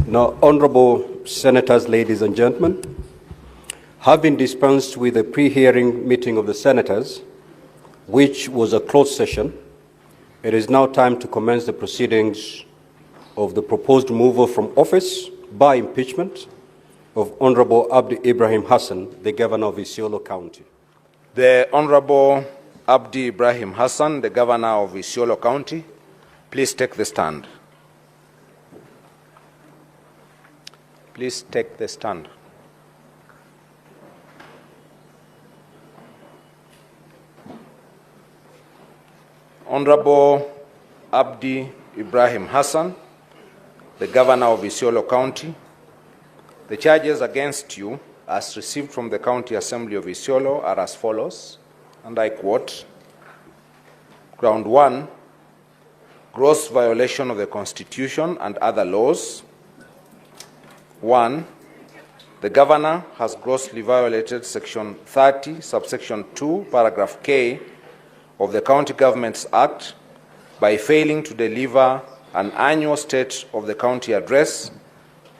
Now, Honorable Senators, ladies and gentlemen, having dispensed with the pre-hearing meeting of the Senators, which was a closed session, it is now time to commence the proceedings of the proposed removal from office by impeachment of Honorable Abdi Ibrahim Hassan, the Governor of Isiolo County. The Honorable Abdi Ibrahim Hassan, the Governor of Isiolo County, please take the stand. Please take the stand. Honorable Abdi Ibrahim Hassan, the Governor of Isiolo County, the charges against you, as received from the County Assembly of Isiolo, are as follows, and I quote: Ground 1, gross violation of the Constitution and other laws. 1. The Governor has grossly violated Section 30, subsection 2, paragraph K of the County Governments Act by failing to deliver an annual State of the County address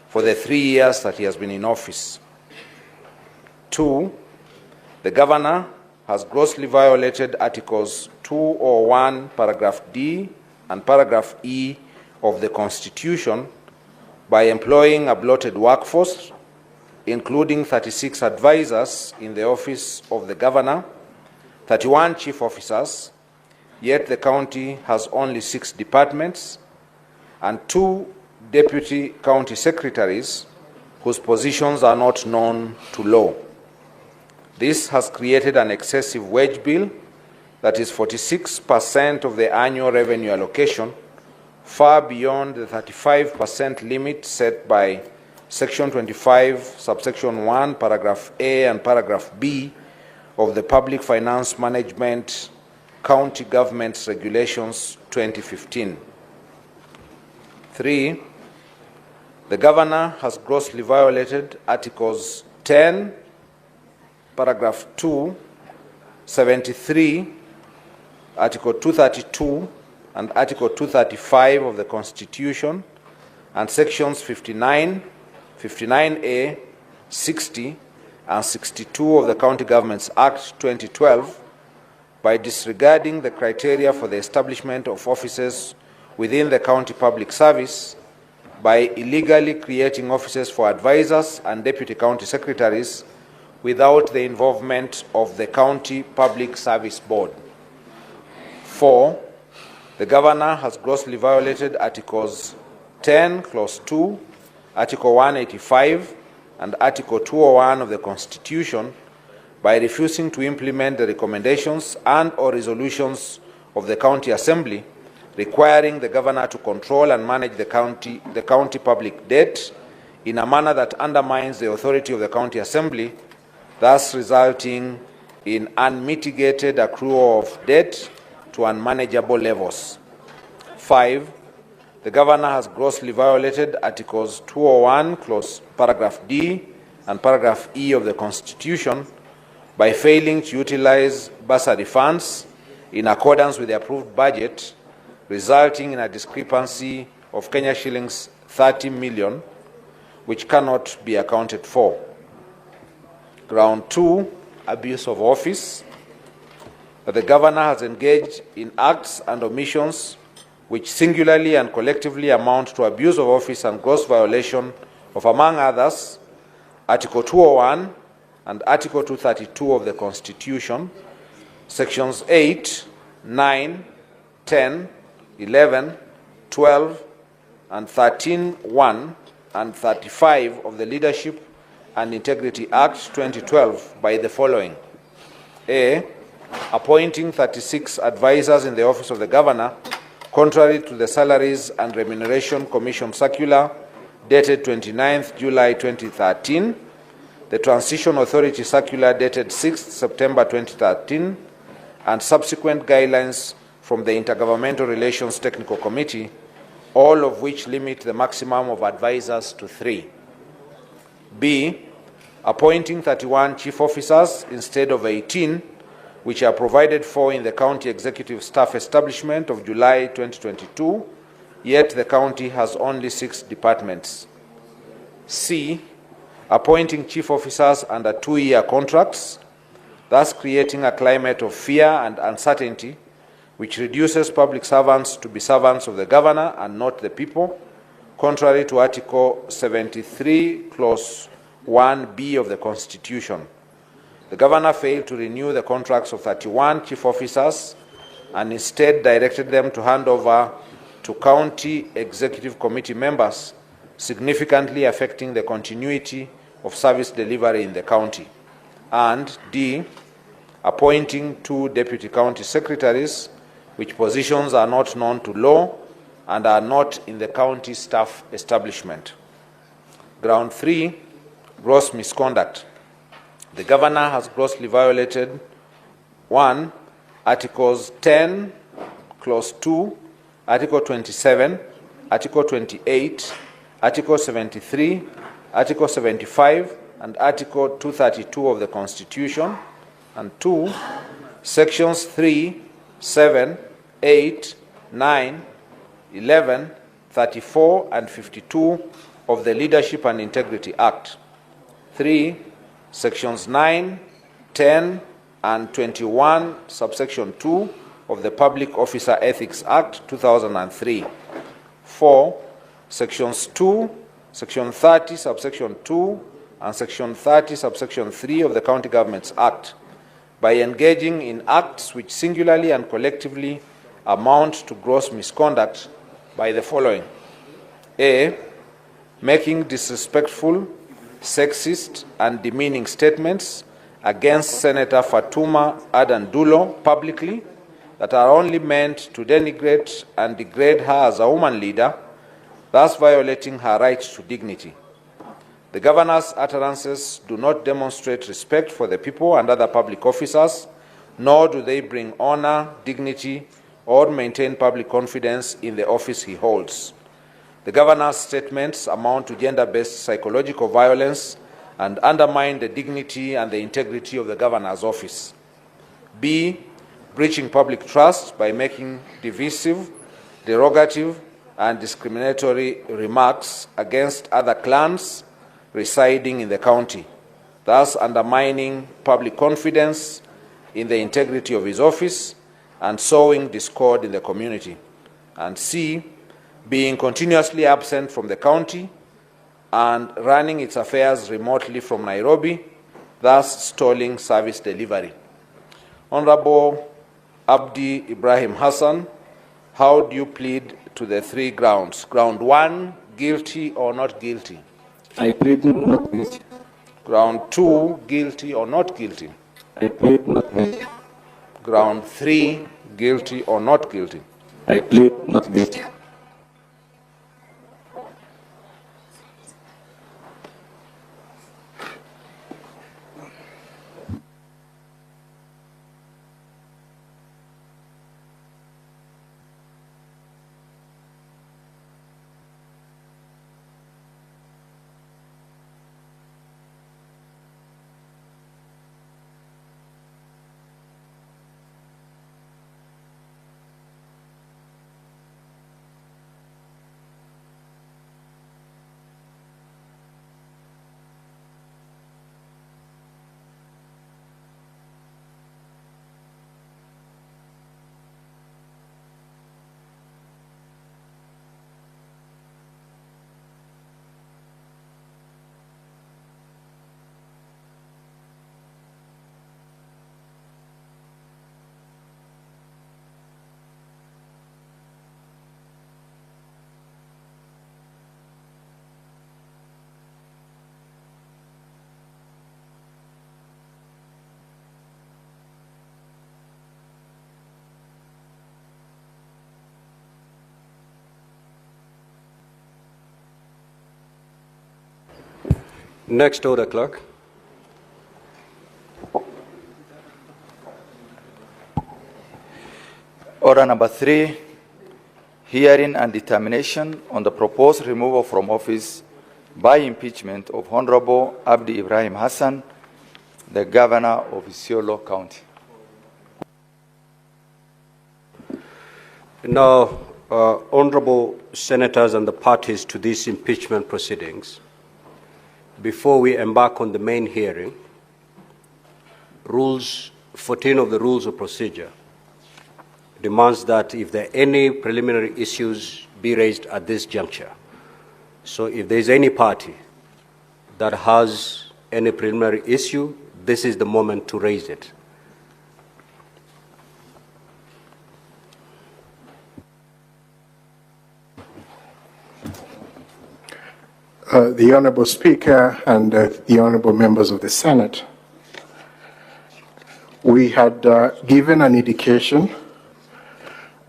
for the 3 years that he has been in office. 2. The Governor has grossly violated Articles 201, paragraph D and paragraph E of the Constitution by employing a bloated workforce, including 36 advisors in the office of the Governor, 31 chief officers, yet the county has only 6 departments, and 2 deputy county secretaries whose positions are not known to law. This has created an excessive wage bill that is 46% of the annual revenue allocation, far beyond the 35% limit set by Section 25, subsection 1, paragraph A and paragraph B of the Public Finance Management County Governments Regulations 2015. 3. The Governor has grossly violated Articles 10, paragraph 2, 73, Article 232, and Article 235 of the Constitution, and Sections 59, 59A, 60, and 62 of the County Governments Act 2012 by disregarding the criteria for the establishment of offices within the county public service, by illegally creating offices for advisors and deputy county secretaries without the involvement of the County Public Service Board. 4. The Governor has grossly violated Articles 10, Clause 2, Article 185, and Article 201 of the Constitution by refusing to implement the recommendations and/or resolutions of the County Assembly requiring the Governor to control and manage the county public debt in a manner that undermines the authority of the County Assembly, thus resulting in unmitigated accrual of debt to unmanageable levels. 5. The Governor has grossly violated Articles 201, paragraph D and paragraph E of the Constitution by failing to utilize bursary funds in accordance with the approved budget, resulting in a discrepancy of Kenya shillings 30 million, which cannot be accounted for. Ground 2, abuse of office. That the Governor has engaged in acts and omissions which singularly and collectively amount to abuse of office and gross violation of, among others, Article 201 and Article 232 of the Constitution, Sections 8, 9, 10, 11, 12, and 13(1) and 35 of the Leadership and Integrity Act 2012 by the following: A. Appointing 36 advisors in the office of the Governor, contrary to the Salaries and Remuneration Commission Circular dated 29th July 2013, the Transition Authority Circular dated 6th September 2013, and subsequent guidelines from the Intergovernmental Relations Technical Committee, all of which limit the maximum of advisors to 3. B. Appointing 31 chief officers instead of 18, which are provided for in the County Executive Staff Establishment of July 2022, yet the county has only 6 departments. C. Appointing chief officers under 2-year contracts, thus creating a climate of fear and uncertainty which reduces public servants to be servants of the governor and not the people, contrary to Article 73, Clause 1B of the Constitution. The governor failed to renew the contracts of 31 chief officers and instead directed them to hand over to county executive committee members, significantly affecting the continuity of service delivery in the county. And D. Appointing 2 deputy county secretaries, which positions are not known to law and are not in the county staff establishment. Ground 3, gross misconduct. The governor has grossly violated 1. Articles 10, Clause 2, Article 27, Article 28, Article 73, Article 75, and Article 232 of the Constitution, and 2. Sections 3, 7, 8, 9, 11, 34, and 52 of the Leadership and Integrity Act. 3. Sections 9, 10, and 21, subsection 2 of the Public Officer Ethics Act 2003. 4. Sections 2, Section 30, subsection 2, and Section 30, subsection 3 of the County Governments Act, by engaging in acts which singularly and collectively amount to gross misconduct by the following: A. Making disrespectful, sexist, and demeaning statements against Senator Fatuma Adan Dulo publicly that are only meant to denigrate and degrade her as a woman leader, thus violating her right to dignity. The governor's utterances do not demonstrate respect for the people and other public officers, nor do they bring honor, dignity, or maintain public confidence in the office he holds. The governor's statements amount to gender-based psychological violence and undermine the dignity and the integrity of the governor's office. B. Breaching public trust by making divisive, derogative, and discriminatory remarks against other clans residing in the county, thus undermining public confidence in the integrity of his office and sowing discord in the community. And C. Being continuously absent from the county and running its affairs remotely from Nairobi, thus stalling service delivery. Honorable Abdi Ibrahim Hassan, how do you plead to the 3 grounds? Ground 1, guilty or not guilty? I plead not guilty. Ground 2, guilty or not guilty? I plead not guilty. Ground 3, guilty or not guilty? I plead not guilty. Next order, clerk. Order number 3, hearing and determination on the proposed removal from office by impeachment of Honorable Abdi Ibrahim Hassan, the Governor of Isiolo County. Now, honorable senators and the parties to these impeachment proceedings, before we embark on the main hearing, Rules 14 of the Rules of Procedure demands that if there are any preliminary issues be raised at this juncture. So if there is any party that has any preliminary issue, this is the moment to raise it. The Honorable Speaker and the Honorable members of the Senate, we had given an indication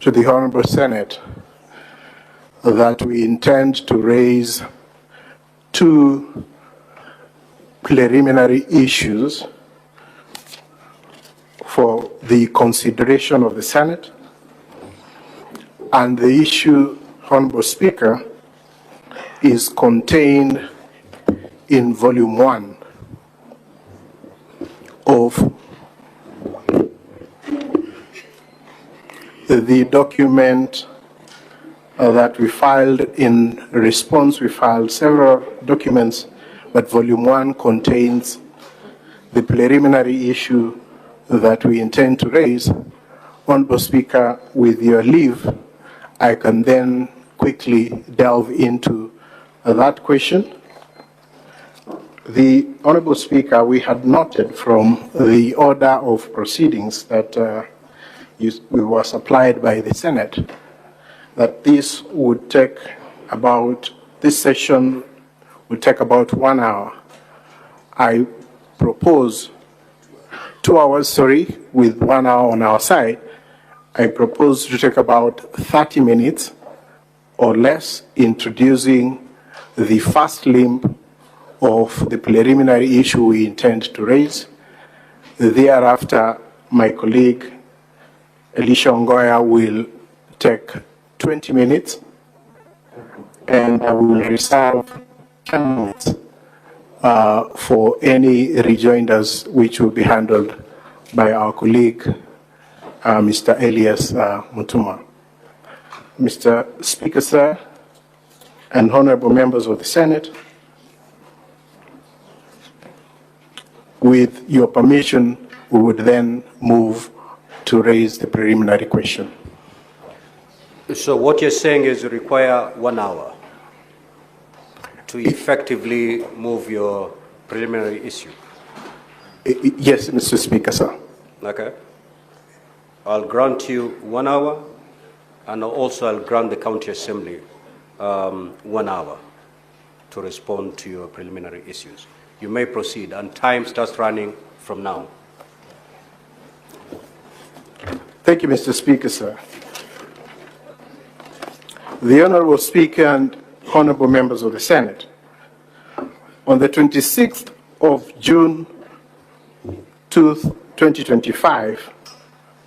to the Honorable Senate that we intend to raise two preliminary issues for the consideration of the Senate, and the issue, Honorable Speaker, is contained in Volume 1 of the document that we filed. In response, we filed several documents, but Volume 1 contains the preliminary issue that we intend to raise. Honorable Speaker, with your leave, I can then quickly delve into that question. The Honorable Speaker, we had noted from the order of proceedings that was supplied by the Senate that this session would take about 1 hour. I propose 2 hours, with 1 hour on our side. I propose to take about 30 minutes or less introducing the first limb of the preliminary issue we intend to raise. Thereafter, my colleague Elisha Ongoya will take 20 minutes, and I will reserve 10 minutes for any rejoinders which will be handled by our colleague, Mr. Elias Mutuma. Mr. Speaker, sir, and honorable members of the Senate, with your permission, we would then move to raise the preliminary question. So what you're saying is you require 1 hour to effectively move your preliminary issue? Yes, Mr. Speaker, sir. Okay. I'll grant you 1 hour, and also I'll grant the County Assembly 1 hour to respond to your preliminary issues. You may proceed, and time starts running from now. Thank you, Mr. Speaker, sir. The Honorable Speaker and honorable members of the Senate, on the 26th of June 2025,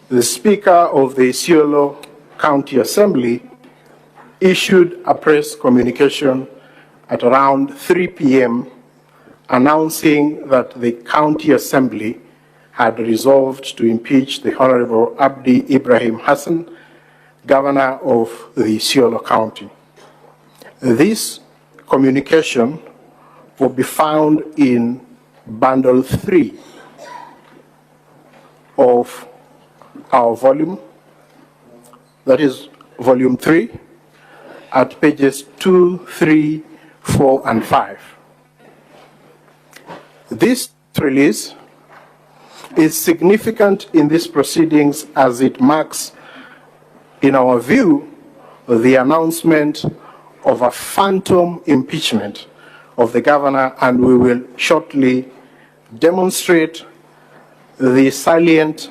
the Speaker of the Isiolo County Assembly issued a press communication at around 3 p.m. announcing that the County Assembly had resolved to impeach the Honorable Abdi Ibrahim Hassan, Governor of the Isiolo County. This communication will be found in Bundle 3 of our volume, that is Volume 3, at pages 2, 3, 4, and 5. This release is significant in these proceedings as it marks, in our view, the announcement of a phantom impeachment of the governor, and we will shortly demonstrate the salient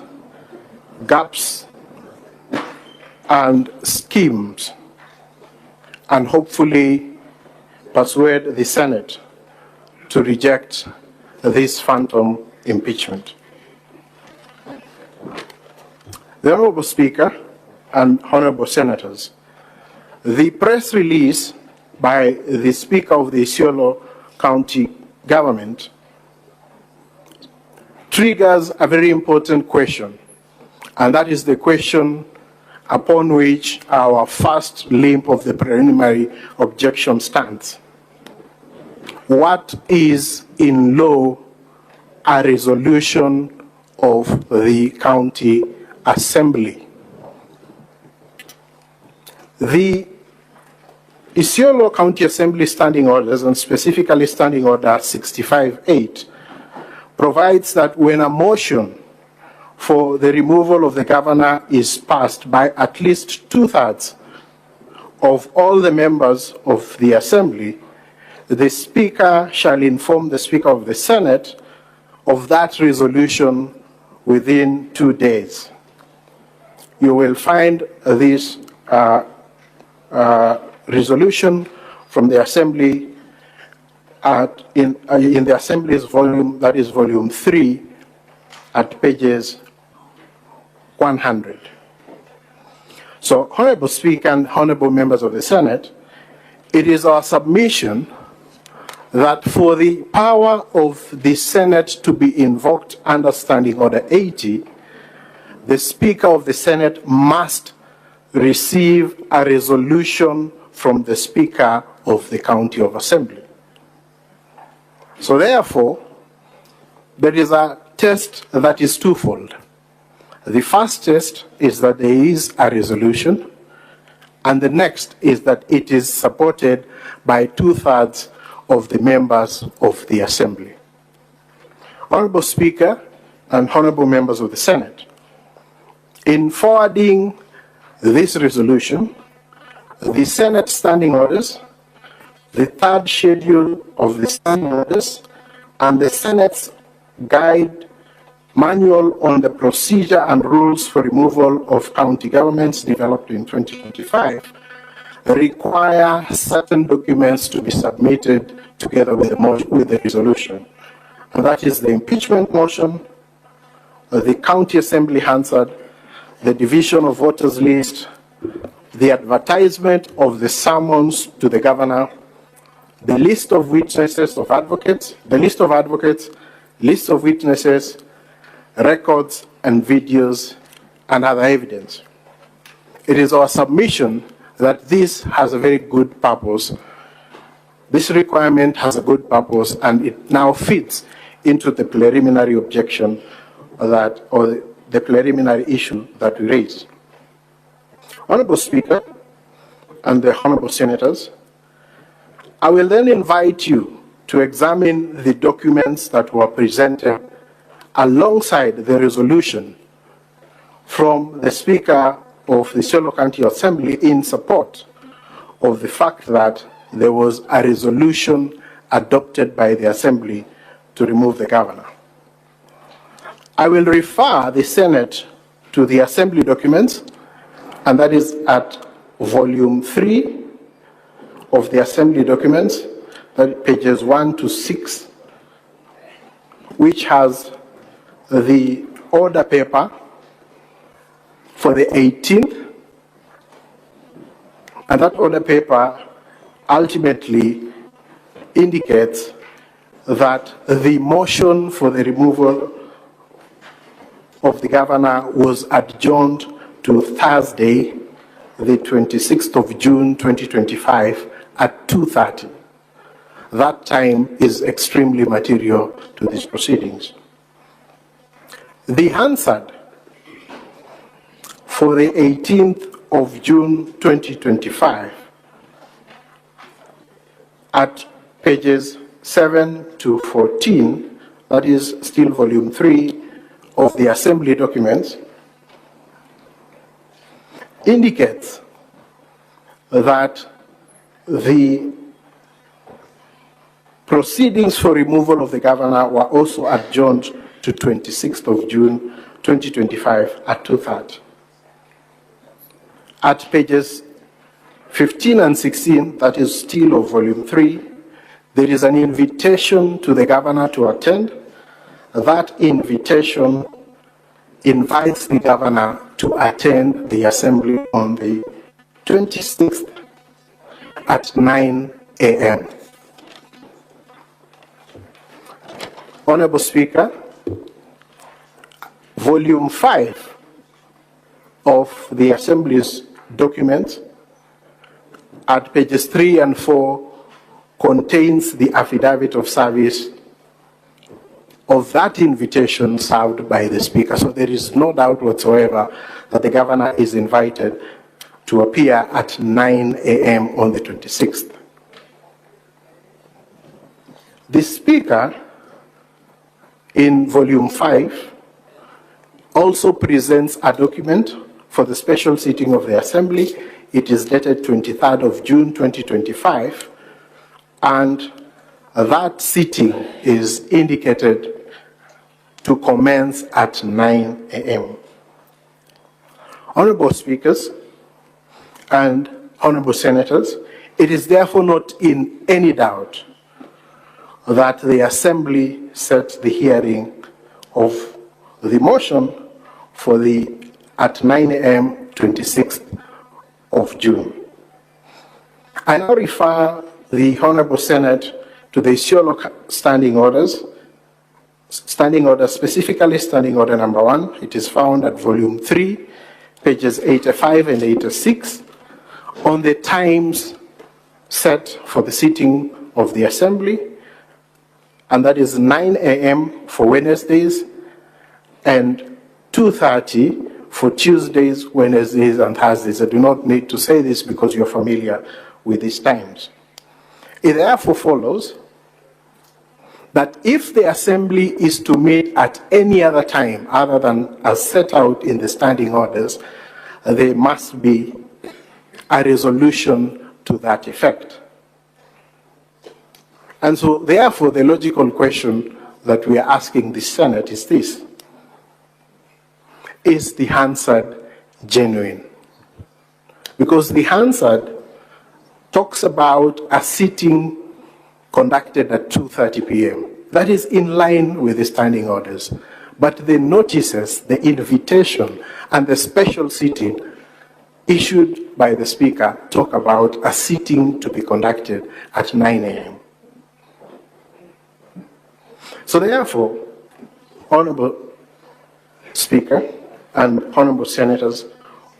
gaps and schemes, and hopefully persuade the Senate to reject this phantom impeachment. The Honorable Speaker and honorable senators, the press release by the Speaker of the Isiolo County Government triggers a very important question, and that is the question upon which our first limb of the preliminary objection stands. what is in law a resolution of the county assembly. The Isiolo County Assembly Standing Orders, and specifically Standing Order 65-8, provides that when a motion for the removal of the governor is passed by at least 2/3 of all the members of the assembly, the speaker shall inform the Speaker of the Senate of that resolution within 2 days. You will find this resolution from the assembly in the assembly's volume, that is volume 3, at pages 100. So, Honorable Speaker and Honorable members of the Senate, it is our submission that for the power of the Senate to be invoked under Standing Order 80, the Speaker of the Senate must receive a resolution from the Speaker of the County of Assembly. So therefore, there is a test that is twofold. The first test is that there is a resolution, and the next is that it is supported by 2/3 of the members of the Assembly. Honorable Speaker and honorable members of the Senate, in forwarding this resolution, the Senate Standing Orders, the third schedule of the Standing Orders, and the Senate's Guide Manual on the Procedure and Rules for Removal of County Governments, developed in 2025, require certain documents to be submitted together with the resolution. And that is the impeachment motion, the County Assembly Hansard, the division of voters list, the advertisement of the summons to the governor, the list of witnesses of advocates, the list of advocates, list of witnesses, records and videos, and other evidence. It is our submission that this has a very good purpose. This requirement has a good purpose, and it now fits into the preliminary objection that, or the preliminary issue that we raised. Honorable Speaker and the honorable senators, I will then invite you to examine the documents that were presented alongside the resolution from the Speaker of the Isiolo County Assembly in support of the fact that there was a resolution adopted by the Assembly to remove the governor. I will refer the Senate to the Assembly documents, and that is at volume 3 of the Assembly documents, that is pages 1 to 6, which has the order paper for the 18th, and that order paper ultimately indicates that the motion for the removal of the governor was adjourned to Thursday, the 26th of June 2025 at 2:30. That time is extremely material to these proceedings. The Hansard for the 18th of June 2025 at pages 7 to 14, that is still volume 3 of the Assembly documents, indicates that the proceedings for removal of the governor were also adjourned to 26th of June 2025 at 2:30. At pages 15 and 16, that is still of volume 3, there is an invitation to the governor to attend. That invitation invites the governor to attend the assembly on the 26th at 9 a.m. Honorable Speaker, volume 5 of the Assembly's documents at pages 3 and 4 contains the affidavit of service of that invitation served by the Speaker. So there is no doubt whatsoever that the Governor is invited to appear at 9 a.m. on the 26th. The Speaker, in Volume 5, also presents a document for the special sitting of the Assembly. It is dated 23rd of June 2025, and that sitting is indicated to commence at 9 a.m. Honorable Speakers and Honorable Senators, it is therefore not in any doubt that the Assembly set the hearing of the motion for at 9 a.m. 26th of June. I now refer the Honorable Senate to the Isiolo standing orders. Standing order, specifically Standing Order number 1, it is found at Volume 3, pages 85 and 86, on the times set for the sitting of the Assembly, and that is 9 a.m. for Wednesdays and 2:30 for Tuesdays, Wednesdays, and Thursdays. I do not need to say this because you're familiar with these times. It therefore follows that if the Assembly is to meet at any other time other than as set out in the standing orders, there must be a resolution to that effect. And so, therefore, the logical question that we are asking the Senate is this: is the Hansard genuine? Because the Hansard talks about a sitting conducted at 2:30 p.m. That is in line with the standing orders. But the notices, the invitation, and the special sitting issued by the Speaker talk about a sitting to be conducted at 9 a.m. So therefore, Honorable Speaker and Honorable Senators,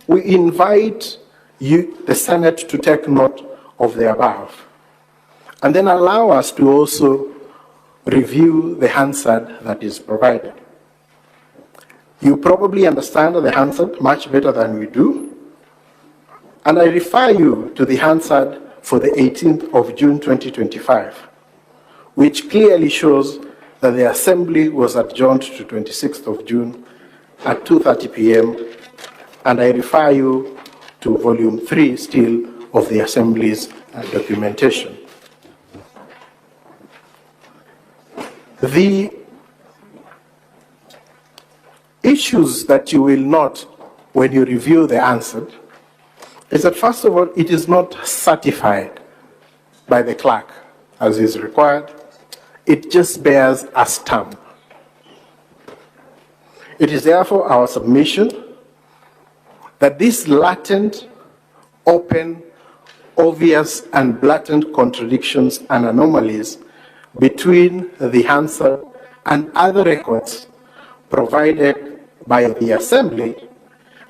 we invite you, the Senate, to take note of the above. And then allow us to also review the Hansard that is provided. You probably understand the Hansard much better than we do. And I refer you to the Hansard for the 18th of June 2025, which clearly shows that the Assembly was adjourned to 26th of June at 2:30 p.m. And I refer you to Volume 3 still of the Assembly's documentation. The issues that you will note when you review the answer is that, first of all, it is not certified by the clerk as is required. It just bears a stamp. It is therefore our submission that these latent, open, obvious, and blatant contradictions and anomalies between the Hansard and other records provided by the Assembly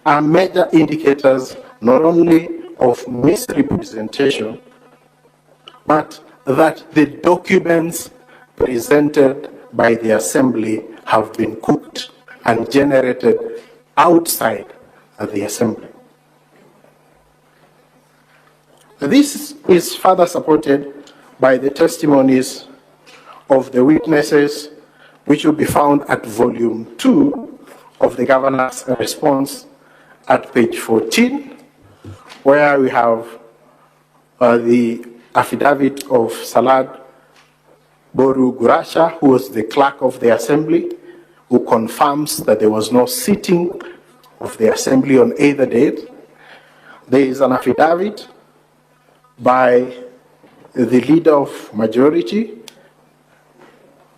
are major indicators not only of misrepresentation, but that the documents presented by the Assembly have been cooked and generated outside of the Assembly. This is further supported by the testimonies of the witnesses, which will be found at Volume 2 of the Governor's response at page 14, where we have the affidavit of Salad Boru Gurasha, who was the clerk of the Assembly, who confirms that there was no sitting of the Assembly on either date. There is an affidavit by the Leader of Majority,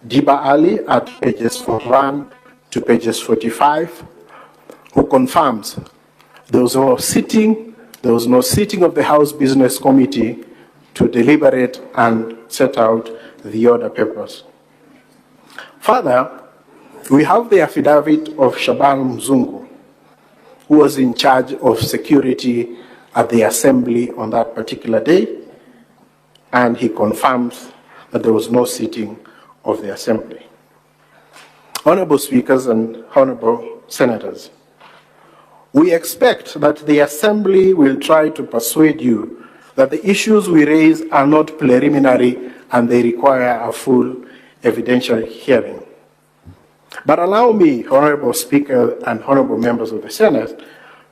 Diba Ali, at pages 41 to pages 45, who confirms there was no sitting of the House Business Committee to deliberate and set out the order papers. Further, we have the affidavit of Shaban Mzungu, who was in charge of security at the Assembly on that particular day, and he confirms that there was no sitting of the Assembly. Honorable Speakers and Honorable Senators, we expect that the Assembly will try to persuade you that the issues we raise are not preliminary and they require a full evidential hearing. But allow me, Honorable Speaker and Honorable Members of the Senate,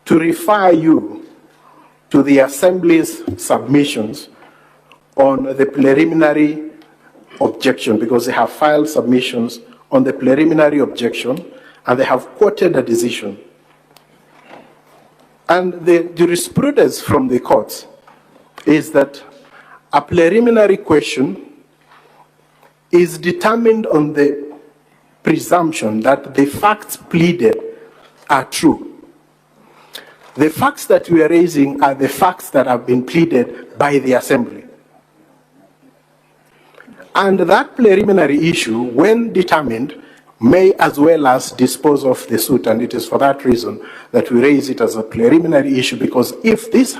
to refer you to the Assembly's submissions on the preliminary objection, because they have filed submissions on the preliminary objection and they have quoted a decision. And the jurisprudence from the courts is that a preliminary question is determined on the presumption that the facts pleaded are true. The facts that we are raising are the facts that have been pleaded by the Assembly. And that preliminary issue, when determined, may as well as dispose of the suit, and it is for that reason that we raise it as a preliminary issue, because if this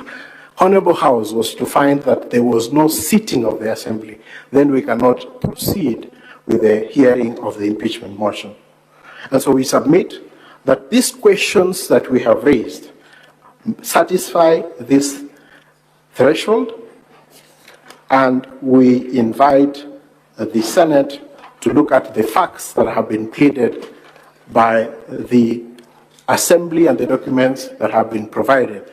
Honorable House was to find that there was no sitting of the Assembly, then we cannot proceed with the hearing of the impeachment motion. And so we submit that these questions that we have raised satisfy this threshold, and we invite the Senate to look at the facts that have been pleaded by the Assembly and the documents that have been provided,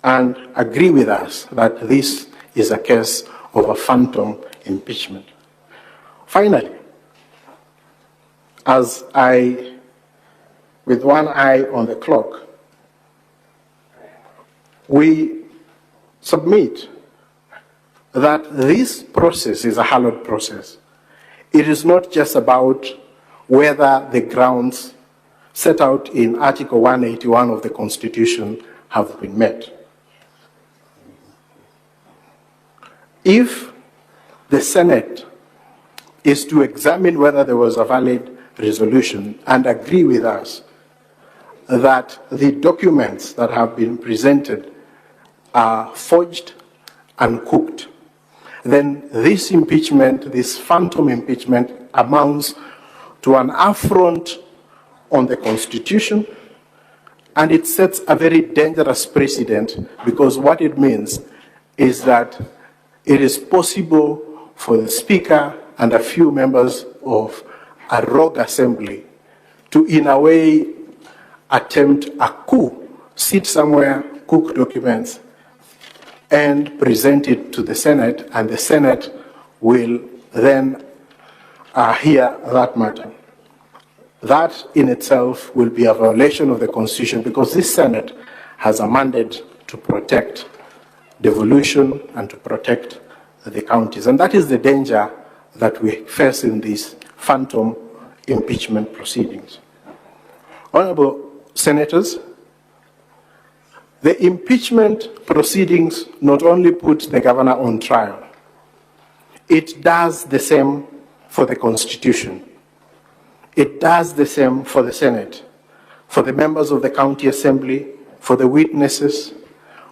and agree with us that this is a case of a phantom impeachment. Finally, as I, with one eye on the clock, we submit that this process is a hallowed process. It is not just about whether the grounds set out in Article 181 of the Constitution have been met. If the Senate is to examine whether there was a valid resolution and agree with us that the documents that have been presented are forged and cooked, then this impeachment, this phantom impeachment, amounts to an affront on the Constitution, and it sets a very dangerous precedent, because what it means is that it is possible for the Speaker and a few members of a rogue assembly to, in a way, attempt a coup, sit somewhere, cook documents, and present it to the Senate, and the Senate will then hear that matter. That in itself will be a violation of the Constitution, because this Senate has a mandate to protect devolution and to protect the counties. And that is the danger that we face in these phantom impeachment proceedings. Honorable Senators, the impeachment proceedings not only put the governor on trial, it does the same for the Constitution. It does the same for the Senate, for the members of the county assembly, for the witnesses,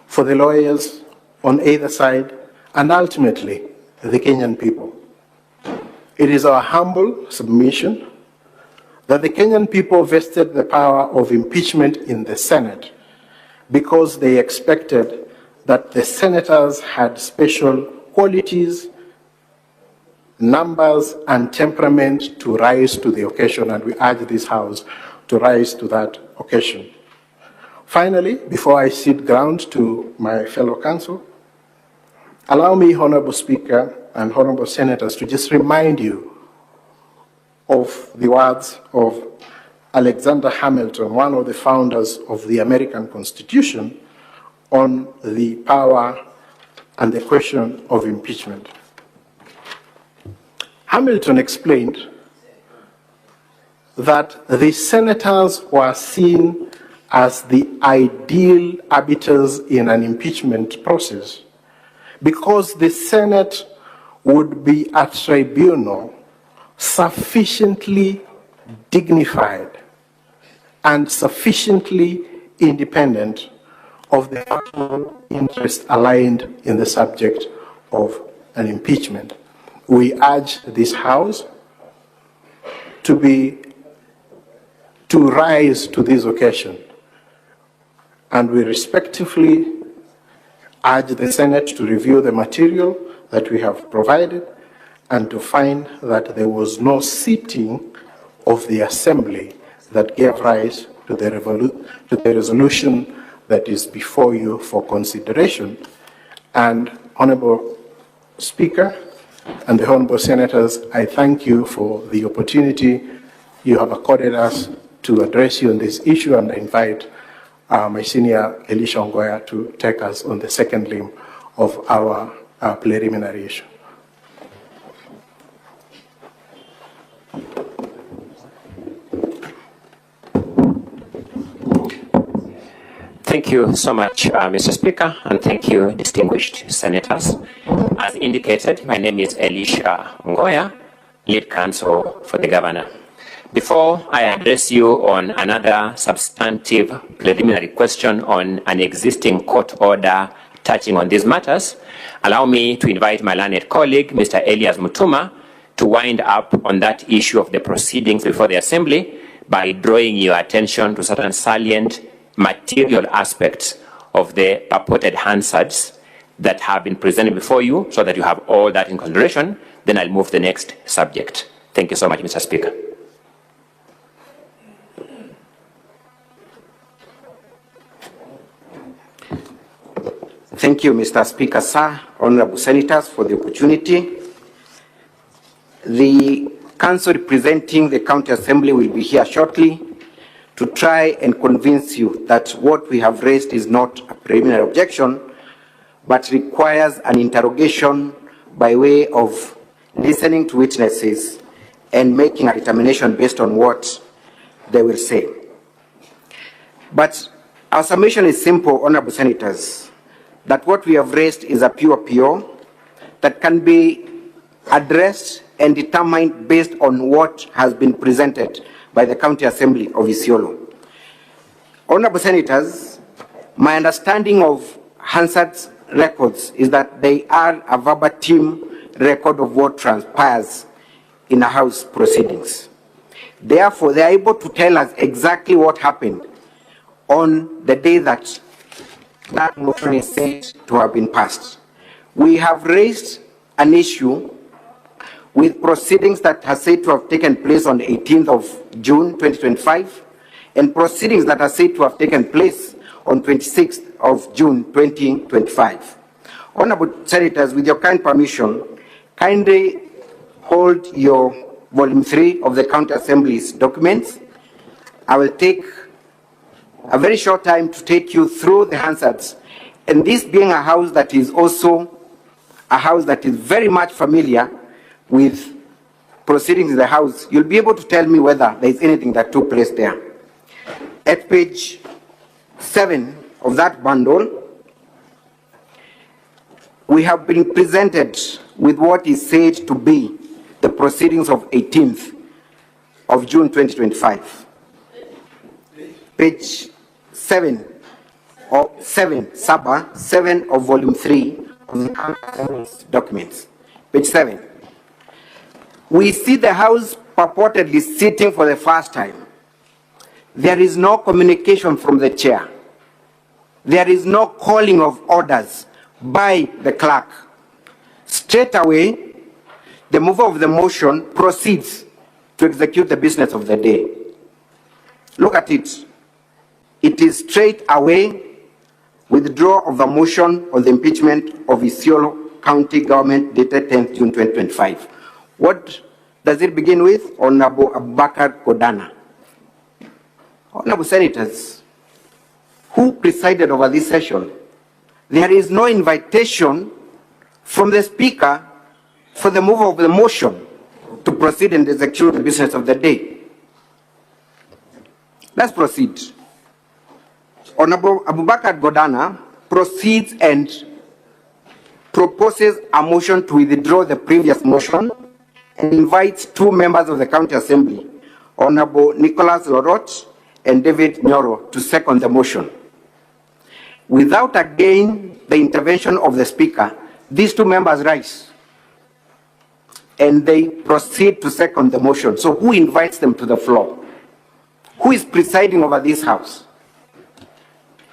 for the lawyers on either side, and ultimately the Kenyan people. It is our humble submission that the Kenyan people vested the power of impeachment in the Senate because they expected that the senators had special qualities, numbers, and temperament to rise to the occasion, and we urge this House to rise to that occasion. Finally, before I cede ground to my fellow counsel, allow me, Honorable Speaker and Honorable Senators, to just remind you of the words of Alexander Hamilton, one of the founders of the American Constitution, on the power and the question of impeachment. Hamilton explained that the senators were seen as the ideal arbiters in an impeachment process because the Senate would be a tribunal sufficiently dignified and sufficiently independent of the actual interest aligned in the subject of an impeachment. We urge this House to rise to this occasion, and we respectfully urge the Senate to review the material that we have provided and to find that there was no sitting of the Assembly that gave rise to the resolution that is before you for consideration. And Honorable Speaker and the Honorable Senators, I thank you for the opportunity you have accorded us to address you on this issue, and I invite my senior Elisha Ngoya to take us on the second limb of our preliminary issue. Thank you so much, Mr. Speaker, and thank you, distinguished senators. As indicated, my name is Elisha Ngoya, lead counsel for the governor. Before I address you on another substantive preliminary question on an existing court order touching on these matters, allow me to invite my learned colleague, Mr. Elias Mutuma, to wind up on that issue of the proceedings before the Assembly by drawing your attention to certain salient material aspects of the purported Hansards that have been presented before you, so that you have all that in consideration. Then I'll move to the next subject. Thank you so much, Mr. Speaker. Thank you, Mr. Speaker, sir, honorable senators, for the opportunity. The council representing the County Assembly will be here shortly to try and convince you that what we have raised is not a preliminary objection, but requires an interrogation by way of listening to witnesses and making a determination based on what they will say. But our submission is simple, honorable senators, that what we have raised is a pure PO that can be addressed and determined based on what has been presented by the County Assembly of Isiolo. Honorable senators, my understanding of Hansard's records is that they are a verbatim record of what transpires in a House proceedings. Therefore, they are able to tell us exactly what happened on the day that that motion is said to have been passed. We have raised an issue with proceedings that are said to have taken place on the 18th of June 2025 and proceedings that are said to have taken place on 26th of June 2025. Honorable senators, with your kind permission, kindly hold your volume 3 of the County Assembly's documents. I will take a very short time to take you through the Hansards, and this being a house that is also a house that is very much familiar with proceedings in the House, you'll be able to tell me whether there is anything that took place there. At page 7 of that bundle, we have been presented with what is said to be the proceedings of 18th of June 2025. Page 7 or 7, Saba 7 of volume 3 of the documents. Page 7. We see the House purportedly sitting for the first time. There is no communication from the chair. There is no calling of orders by the clerk. Straight away, the mover of the motion proceeds to execute the business of the day. Look at it. It is straight away withdrawal of the motion on the impeachment of Isiolo County Government dated 10th June 2025. What does it begin with? Honorable Abubakar Godana. Honorable senators, who presided over this session? There is no invitation from the Speaker for the mover of the motion to proceed and execute the business of the day. Let's proceed. Honorable Abubakar Godana proceeds and proposes a motion to withdraw the previous motion and invites two members of the County Assembly, Honorable Nicholas Lorot and David Nyoro, to second the motion. Without again the intervention of the Speaker, these two members rise and they proceed to second the motion. So who invites them to the floor? Who is presiding over this house?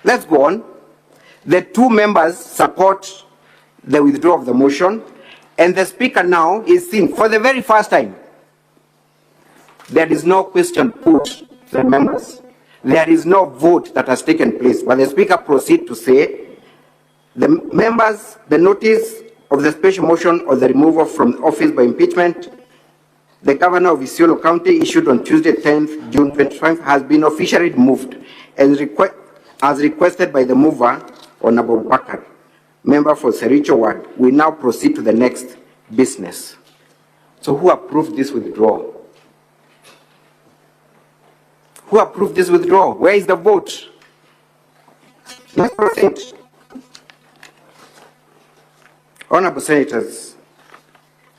Let's go on. The two members support the withdrawal of the motion, and the speaker now is seen for the very first time. There is no question put to the members. There is no vote that has taken place, but the speaker proceeds to say, the members, the notice of the special motion or the removal from office by impeachment, the governor of Isiolo County issued on Tuesday, 10th June 2025, has been officially removed as requested by the mover, Honorable Bakar, member for Sericho Ward. We now proceed to the next business. So who approved this withdrawal? Who approved this withdrawal? Where is the vote? Let's proceed. Honorable Senators,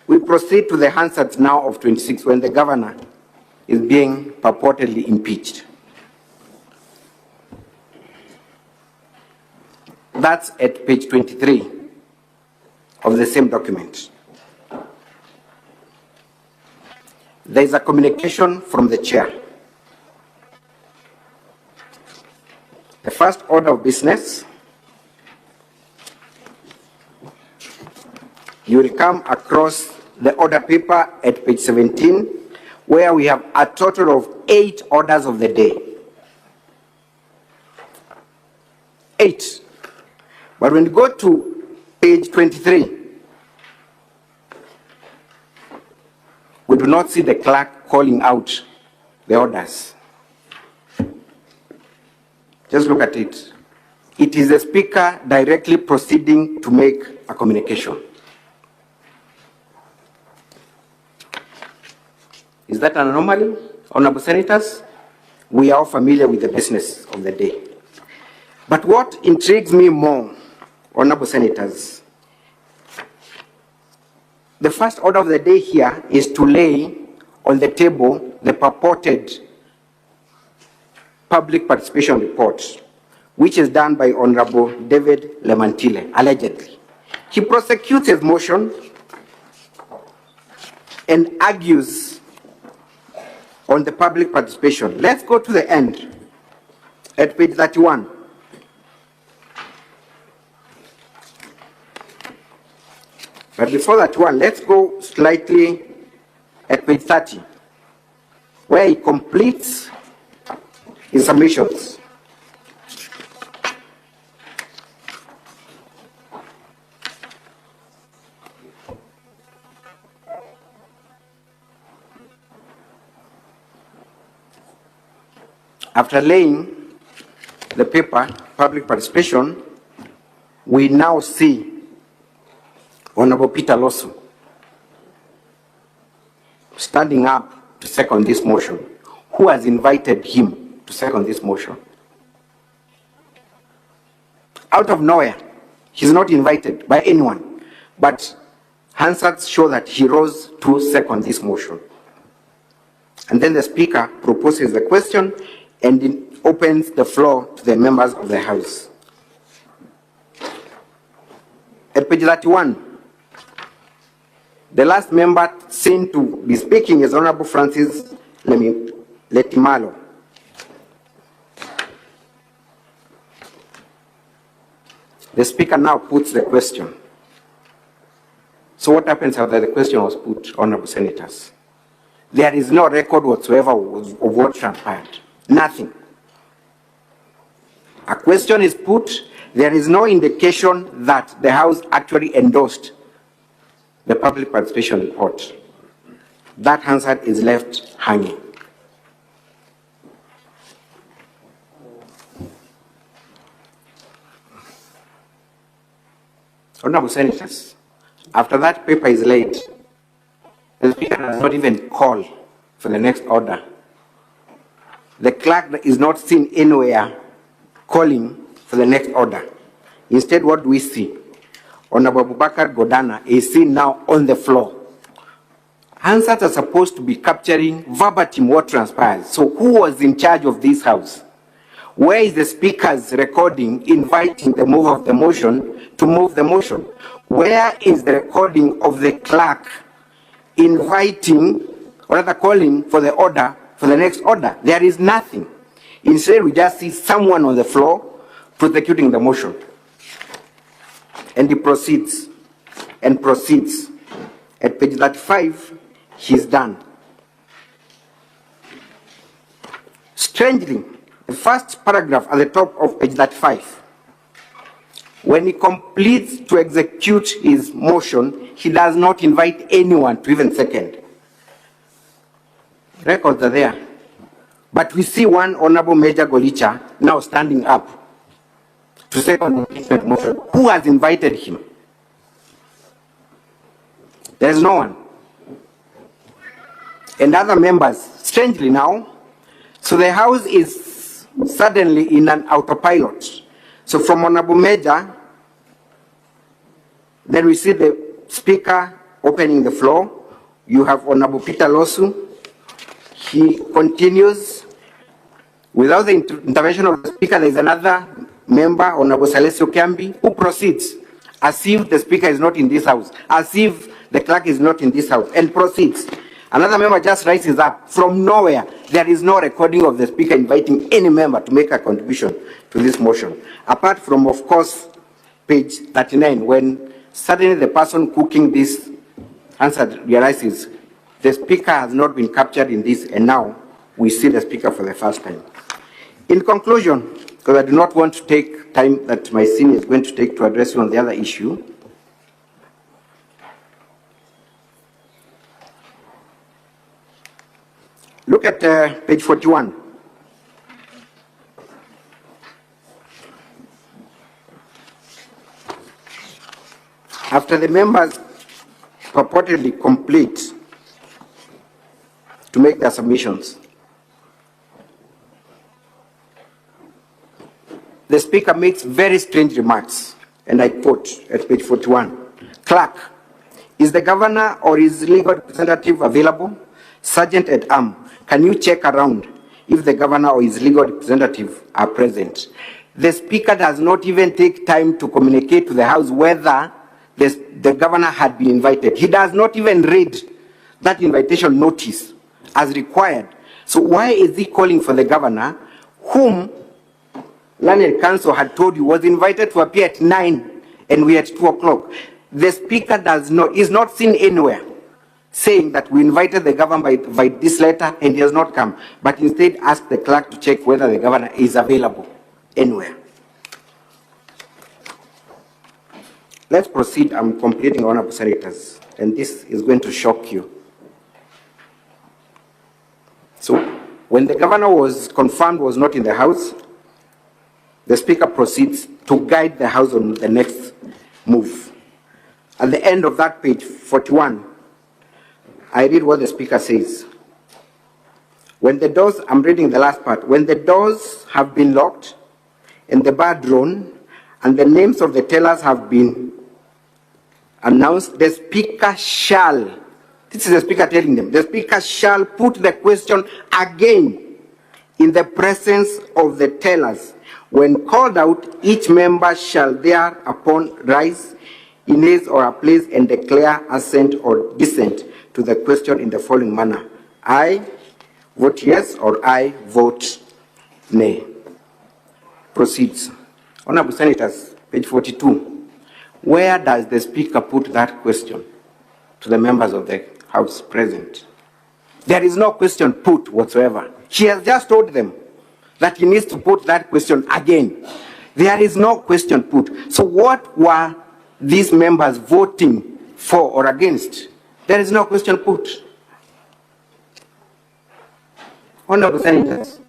we proceed to the Hansards now of 26 when the governor is being purportedly impeached. That's at page 23 of the same document. There is a communication from the chair. The first order of business, you will come across the order paper at page 17, where we have a total of 8 orders of the day. 8. But when you go to page 23, we do not see the clerk calling out the orders. Just look at it. It is the speaker directly proceeding to make a communication. Is that an anomaly, Honorable Senators? We are all familiar with the business of the day. But what intrigues me more, Honorable Senators, the first order of the day here is to lay on the table the purported public participation report, which is done by Honorable David Lemantile, allegedly. He prosecutes his motion and argues on the public participation. Let's go to the end at page 31. But before that one, let's go slightly at page 30, where he completes his submissions. After laying the paper, public participation, we now see Honorable Peter Losu standing up to second this motion. Who has invited him to second this motion? Out of nowhere, he's not invited by anyone, but Hansards show that he rose to second this motion. And then the speaker proposes the question and it opens the floor to the members of the House. At page 31, the last member seen to be speaking is Honorable Francis Letimalo. The speaker now puts the question. So what happens after the question was put, Honorable Senators? There is no record whatsoever of what transpired. Nothing. A question is put, there is no indication that the House actually endorsed the public participation report. That Hansard is left hanging. Honorable Senators, after that paper is laid, the Speaker does not even call for the next order. The clerk is not seen anywhere calling for the next order. Instead, what do we see? Honorable Abubakar Godana is seen now on the floor. Hansards are supposed to be capturing verbatim what transpires. So who was in charge of this House? Where is the Speaker's recording inviting the mover of the motion to move the motion? Where is the recording of the clerk inviting, or rather calling for the order, for the next order. There is nothing. Instead, we just see someone on the floor prosecuting the motion. And he proceeds and proceeds. At page 35, he's done. Strangely, the first paragraph at the top of page 35, when he completes to execute his motion, he does not invite anyone to even second. Records are there. But we see one Honorable Major Golicha now standing up to second the impeachment motion. Who has invited him? There is no one. And other members, strangely now, so the House is suddenly in an autopilot. So from Honorable Major, then we see the Speaker opening the floor. You have Honorable Peter Losu. He continues. Without the intervention of the Speaker, there is another member, Honorable Salesio Kiambi, who proceeds as if the Speaker is not in this House, as if the clerk is not in this House, and proceeds. Another member just rises up from nowhere. There is no recording of the Speaker inviting any member to make a contribution to this motion. Apart from, of course, page 39, when suddenly the person cooking this answer realizes the Speaker has not been captured in this, and now we see the Speaker for the first time. In conclusion, because I do not want to take time that my senior is going to take to address you on the other issue, look at page 41. After the members purportedly complete to make their submissions, the Speaker makes very strange remarks, and I quote at page 41. Clerk, is the Governor or his legal representative available? Sergeant at Arm, can you check around if the Governor or his legal representative are present? The Speaker does not even take time to communicate to the House whether the Governor had been invited. He does not even read that invitation notice as required. So why is he calling for the Governor, whom Learned Counsel had told you was invited to appear at 9 and we at 2 o'clock? The Speaker is not seen anywhere saying that we invited the Governor by this letter and he has not come, but instead asked the clerk to check whether the Governor is available anywhere. Let's proceed. I'm completing, Honorable Senators, and this is going to shock you. So, when the Governor was confirmed was not in the House, the Speaker proceeds to guide the House on the next move. At the end of that page, 41, I read what the Speaker says. When the doors, I'm reading the last part, when the doors have been locked and the bar drawn and the names of the tellers have been announced, the Speaker shall, this is the Speaker telling them, the Speaker shall put the question again in the presence of the tellers. When called out, each member shall thereupon rise in his or her place and declare assent or dissent to the question in the following manner. I vote yes or I vote nay. Proceeds. Honorable Senators, page 42. Where does the Speaker put that question to the members of the House present? There is no question put whatsoever. She has just told them that he needs to put that question again. There is no question put. So what were these members voting for or against? There is no question put. Honorable Senators,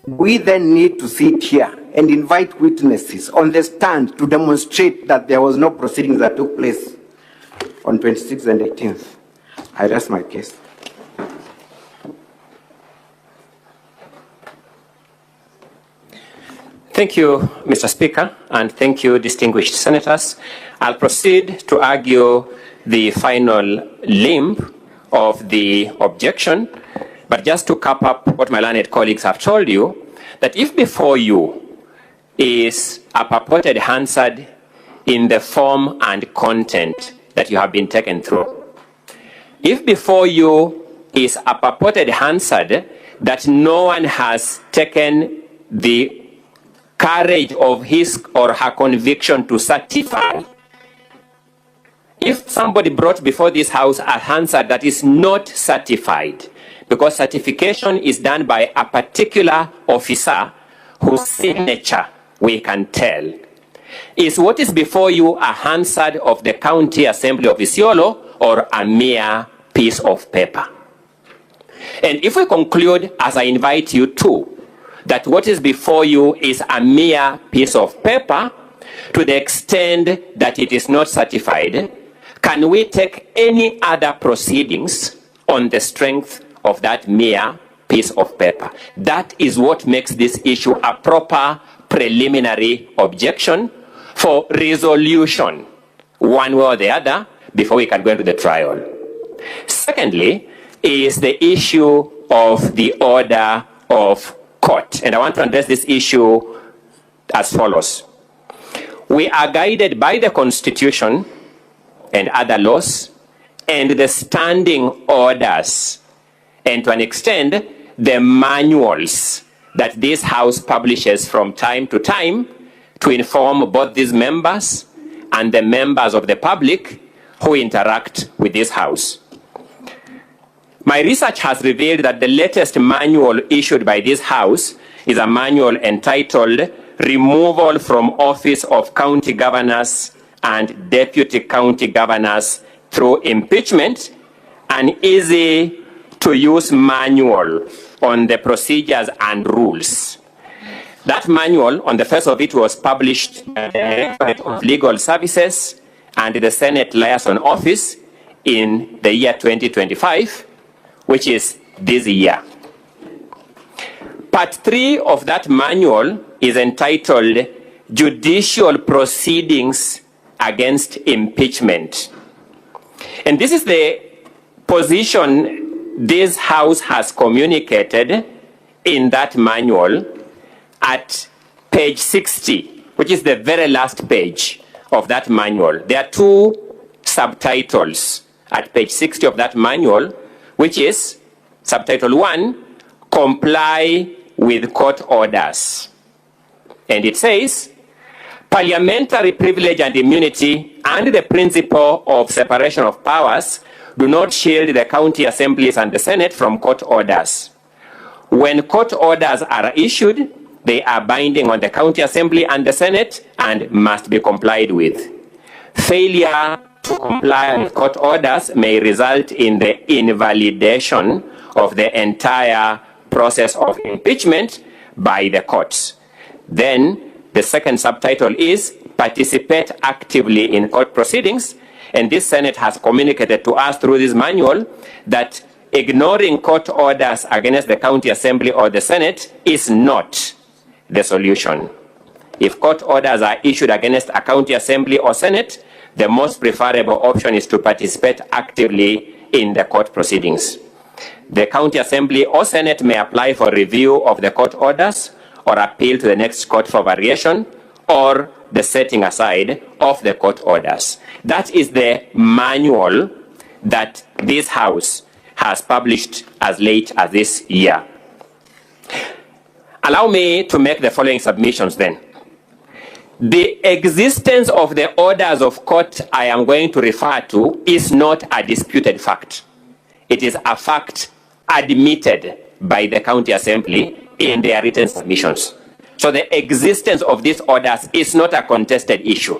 we then need to sit here and invite witnesses on the stand to demonstrate that there was no proceedings that took place on 26th and 18th. I rest my case. Thank you, Mr. Speaker, and thank you, distinguished senators. I'll proceed to argue the final limb of the objection, but just to cap up what my learned colleagues have told you, that if before you is a purported Hansard in the form and content that you have been taken through, If before you is a purported Hansard that no one has taken the courage of his or her conviction to certify, if somebody brought before this house a Hansard that is not certified, because certification is done by a particular officer whose signature we can tell, is what is before you a Hansard of the County Assembly of Isiolo or a mere piece of paper? And if we conclude, as I invite you to, that what is before you is a mere piece of paper, to the extent that it is not certified, can we take any other proceedings on the strength of that mere piece of paper? That is what makes this issue a proper preliminary objection for resolution, one way or the other, before we can go into the trial. Secondly, is the issue of the order of court. And I want to address this issue as follows. We are guided by the Constitution and other laws and the standing orders, and to an extent, the manuals that this House publishes from time to time to inform both these members and the members of the public who interact with this House. My research has revealed that the latest manual issued by this House is a manual entitled Removal from Office of County Governors and Deputy County Governors Through Impeachment, an easy-to-use manual on the procedures and rules. That manual, on the face of it, was published by the Directorate of Legal Services and the Senate Liaison Office in the year 2025, which is this year. Part 3 of that manual is entitled Judicial Proceedings Against Impeachment. And this is the position this House has communicated in that manual at page 60, which is the very last page of that manual. There are 2 subtitles at page 60 of that manual, which is subtitle 1, Comply with Court Orders. And it says, parliamentary privilege and immunity and the principle of separation of powers do not shield the county assemblies and the Senate from court orders. When court orders are issued, they are binding on the county assembly and the Senate and must be complied with. Failure to comply with court orders may result in the invalidation of the entire process of impeachment by the courts. Then the second subtitle is Participate actively in court proceedings, and this Senate has communicated to us through this manual that ignoring court orders against the county assembly or the Senate is not the solution. If court orders are issued against a county assembly or Senate, the most preferable option is to participate actively in the court proceedings. The county assembly or Senate may apply for review of the court orders or appeal to the next court for variation or the setting aside of the court orders. That is the manual that this House has published as late as this year. Allow me to make the following submissions then. The existence of the orders of court I am going to refer to is not a disputed fact. It is a fact admitted by the county assembly in their written submissions. So the existence of these orders is not a contested issue.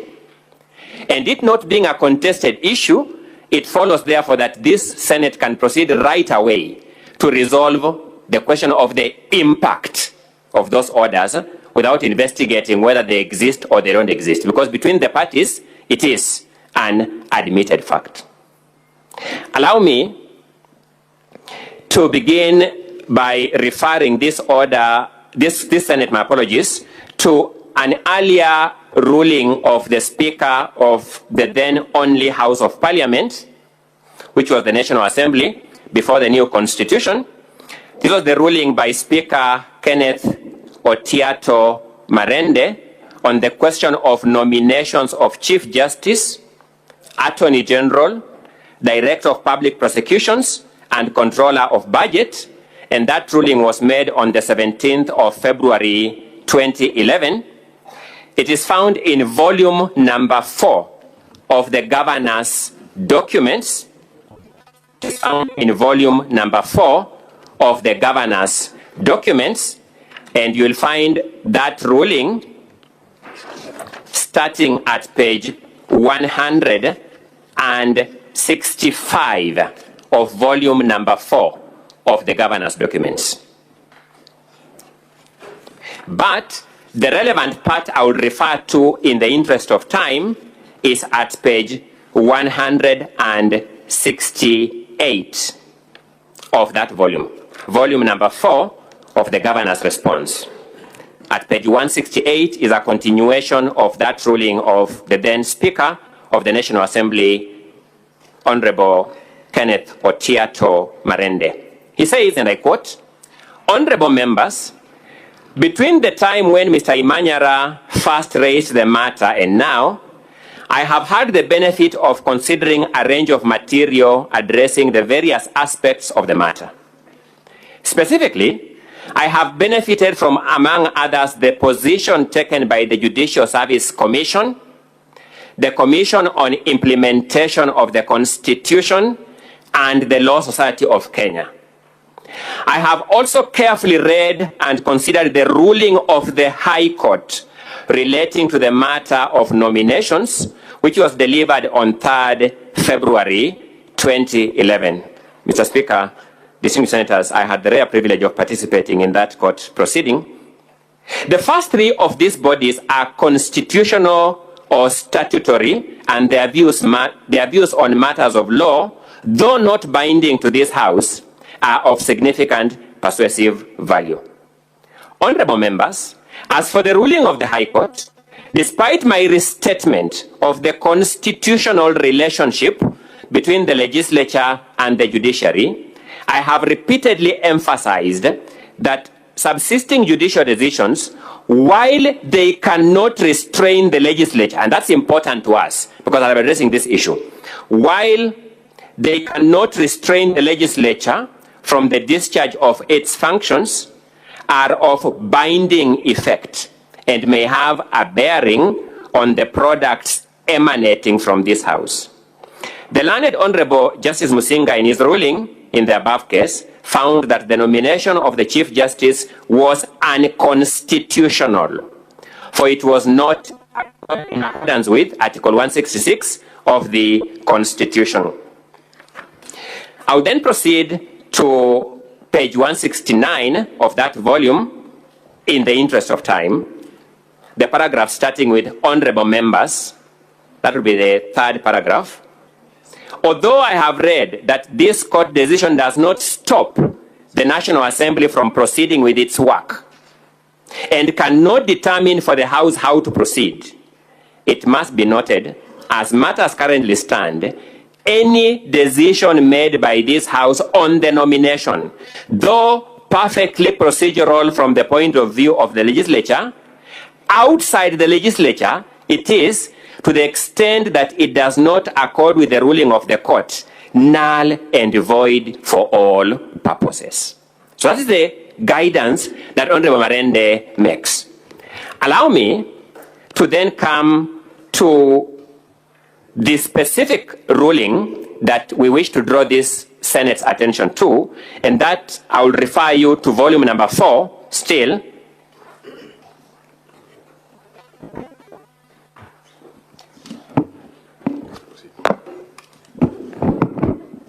And it not being a contested issue, it follows therefore that this Senate can proceed right away to resolve the question of the impact of those orders without investigating whether they exist or they don't exist, because between the parties, it is an admitted fact. Allow me to begin by referring this order, this Senate, my apologies, to an earlier ruling of the Speaker of the then only House of Parliament, which was the National Assembly, before the new Constitution. This was the ruling by Speaker Kenneth Otiato Marende on the question of nominations of Chief Justice, Attorney General, Director of Public Prosecutions and Controller of Budget, and that ruling was made on the 17th of February 2011. It is found in volume number 4 of the governor's documents. It is found in volume number 4 of the governor's documents, and you'll find that ruling starting at page 165 of volume number 4 of the governor's documents. But the relevant part I would refer to in the interest of time is at page 168 of that volume. Volume number 4 of the governor's response. At page 168 is a continuation of that ruling of the then Speaker of the National Assembly, Honorable Kenneth Otiato Marende. He says, and I quote, "Honorable members, between the time when Mr. Imanyara first raised the matter and now, I have had the benefit of considering a range of material addressing the various aspects of the matter. Specifically, I have benefited from, among others, the position taken by the Judicial Service Commission, the Commission on Implementation of the Constitution, and the Law Society of Kenya. I have also carefully read and considered the ruling of the High Court relating to the matter of nominations, which was delivered on 3rd February 2011. Mr. Speaker, distinguished senators, I had the rare privilege of participating in that court proceeding. The first 3 of these bodies are constitutional or statutory, and their views on matters of law, though not binding to this House, are of significant persuasive value. Honorable members, as for the ruling of the High Court, despite my restatement of the constitutional relationship between the legislature and the judiciary, I have repeatedly emphasized that subsisting judicial decisions, while they cannot restrain the legislature, and that's important to us because I'm addressing this issue, while they cannot restrain the legislature from the discharge of its functions, are of binding effect and may have a bearing on the products emanating from this House. The learned Honorable Justice Musinga, in his ruling in the above case, found that the nomination of the Chief Justice was unconstitutional, for it was not in accordance with Article 166 of the Constitution. I will then proceed to page 169 of that volume in the interest of time. The paragraph starting with honorable members, that will be the 3rd paragraph. Although I have read that this court decision does not stop the National Assembly from proceeding with its work and cannot determine for the House how to proceed, it must be noted, as matters currently stand, any decision made by this House on the nomination, though perfectly procedural from the point of view of the legislature, outside the legislature, it is, to the extent that it does not accord with the ruling of the court, null and void for all purposes. So that is the guidance that Honorable Marende makes. Allow me to then come to the specific ruling that we wish to draw this Senate's attention to, and that I will refer you to volume number 4 still.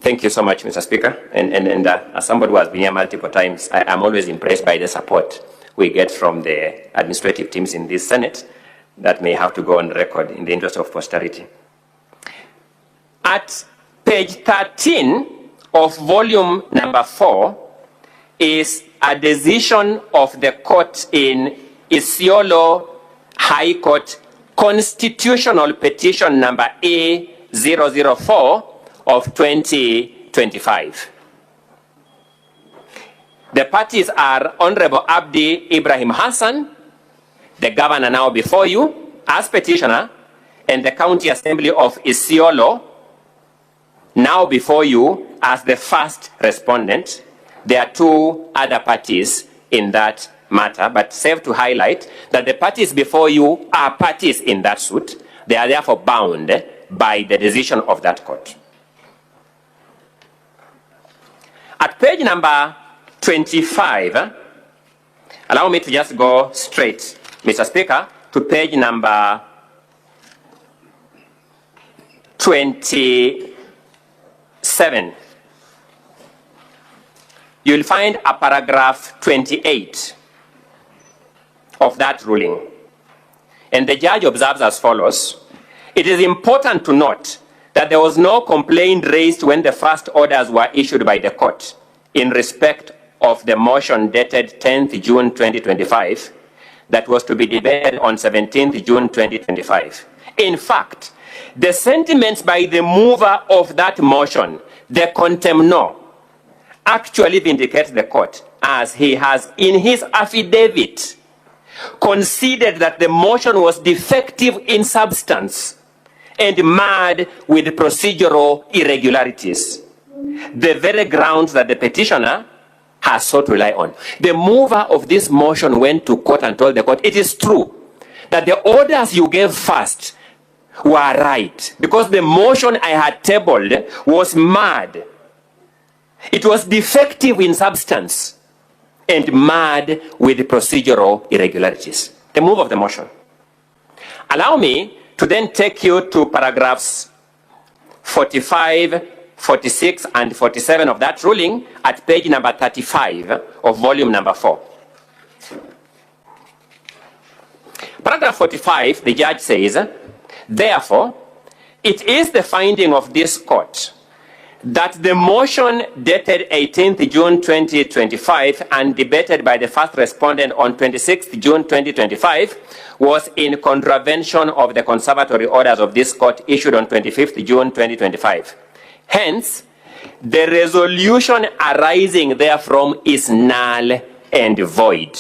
Thank you so much, Mr. Speaker. And as somebody who has been here multiple times, I'm always impressed by the support we get from the administrative teams in this Senate that may have to go on record in the interest of posterity. At page 13 of volume number 4 is a decision of the court in Isiolo High Court, constitutional petition number A004 of 2025. The parties are Honorable Abdi Ibrahim Hassan, the governor now before you, as petitioner, and the County Assembly of Isiolo, Now before you, as the first respondent, there are two other parties in that matter, but safe to highlight that the parties before you are parties in that suit. They are therefore bound by the decision of that court. At page number 25, allow me to just go straight, Mr. Speaker, to page number 27. You'll find a paragraph 28 of that ruling. And the judge observes as follows: it is important to note that there was no complaint raised when the first orders were issued by the court in respect of the motion dated 10th June 2025 that was to be debated on 17th June 2025. In fact, the sentiments by the mover of that motion, the contemnor, actually vindicates the court, as he has in his affidavit conceded that the motion was defective in substance and marred with procedural irregularities, the very grounds that the petitioner has sought to rely on. The mover of this motion went to court and told the court, it is true that the orders you gave first were right, because the motion I had tabled was marred. It was defective in substance and marred with procedural irregularities. The move of the motion. Allow me to then take you to paragraphs 45, 46, and 47 of that ruling at page number 35 of volume number 4. Paragraph 45, the judge says, therefore, it is the finding of this court that the motion dated 18th June 2025 and debated by the first respondent on 26th June 2025 was in contravention of the conservatory orders of this court issued on 25th June 2025. Hence, the resolution arising therefrom is null and void.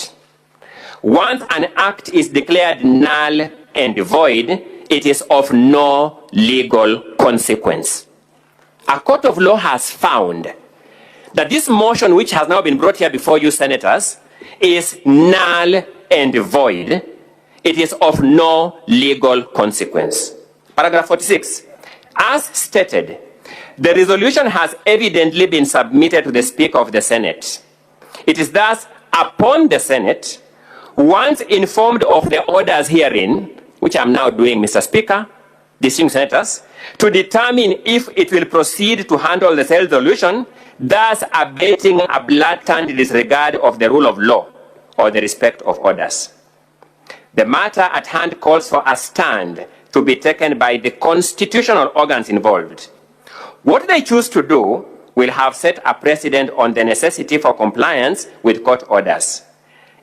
Once an act is declared null and void, it is of no legal consequence. A court of law has found that this motion, which has now been brought here before you, senators, is null and void. It is of no legal consequence. Paragraph 46. As stated, the resolution has evidently been submitted to the Speaker of the Senate. It is thus upon the Senate, once informed of the orders herein, which I'm now doing, Mr. Speaker, distinguished senators, to determine if it will proceed to handle the said resolution, thus abating a blatant disregard of the rule of law or the respect of orders. The matter at hand calls for a stand to be taken by the constitutional organs involved. What they choose to do will have set a precedent on the necessity for compliance with court orders.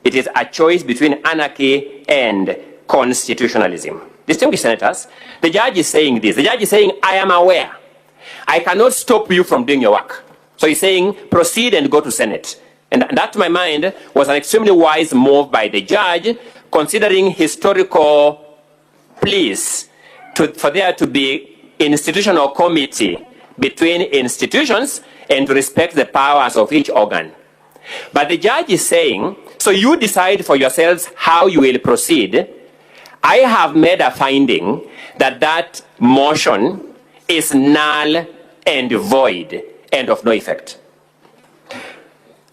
It is a choice between anarchy and constitutionalism. Distinguished senators, the judge is saying this. The judge is saying, I am aware. I cannot stop you from doing your work. So he's saying, proceed and go to Senate. And that, to my mind, was an extremely wise move by the judge, considering historical pleas for there to be institutional committee between institutions and to respect the powers of each organ. But the judge is saying, so you decide for yourselves how you will proceed. I have made a finding that that motion is null and void and of no effect.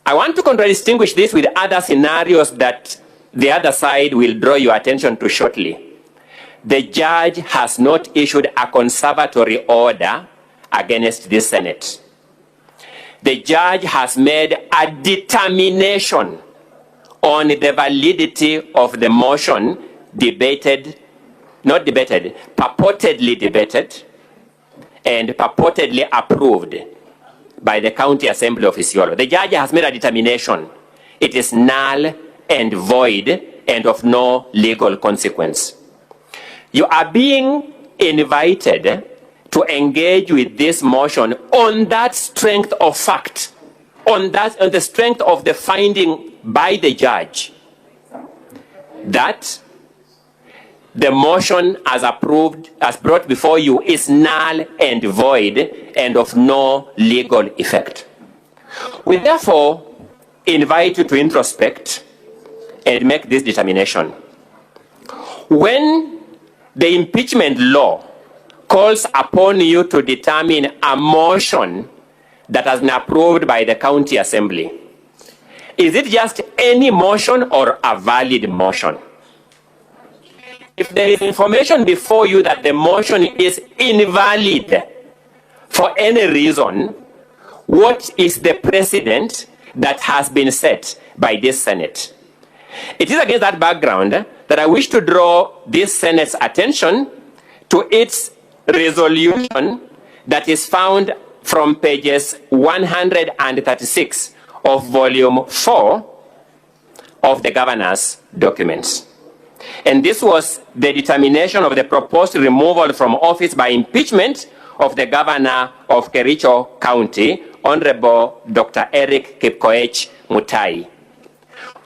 I want to contradistinguish this with other scenarios that the other side will draw your attention to shortly. The judge has not issued a conservatory order against this Senate. The judge has made a determination on the validity of the motion debated, not debated, purportedly debated and purportedly approved by the County Assembly of Isiolo. The judge has made a determination. It is null and void and of no legal consequence. You are being invited to engage with this motion on that strength of fact, on the strength of the finding by the judge that the motion as approved, as brought before you, is null and void and of no legal effect. We therefore invite you to introspect and make this determination. When the impeachment law calls upon you to determine a motion that has been approved by the county assembly, is it just any motion or a valid motion? If there is information before you that the motion is invalid for any reason, what is the precedent that has been set by this Senate? It is against that background that I wish to draw this Senate's attention to its resolution that is found from pages 136 of volume 4 of the governor's documents. And this was the determination of the proposed removal from office by impeachment of the governor of Kericho County, Honorable Dr. Eric Kipkoech Mutai.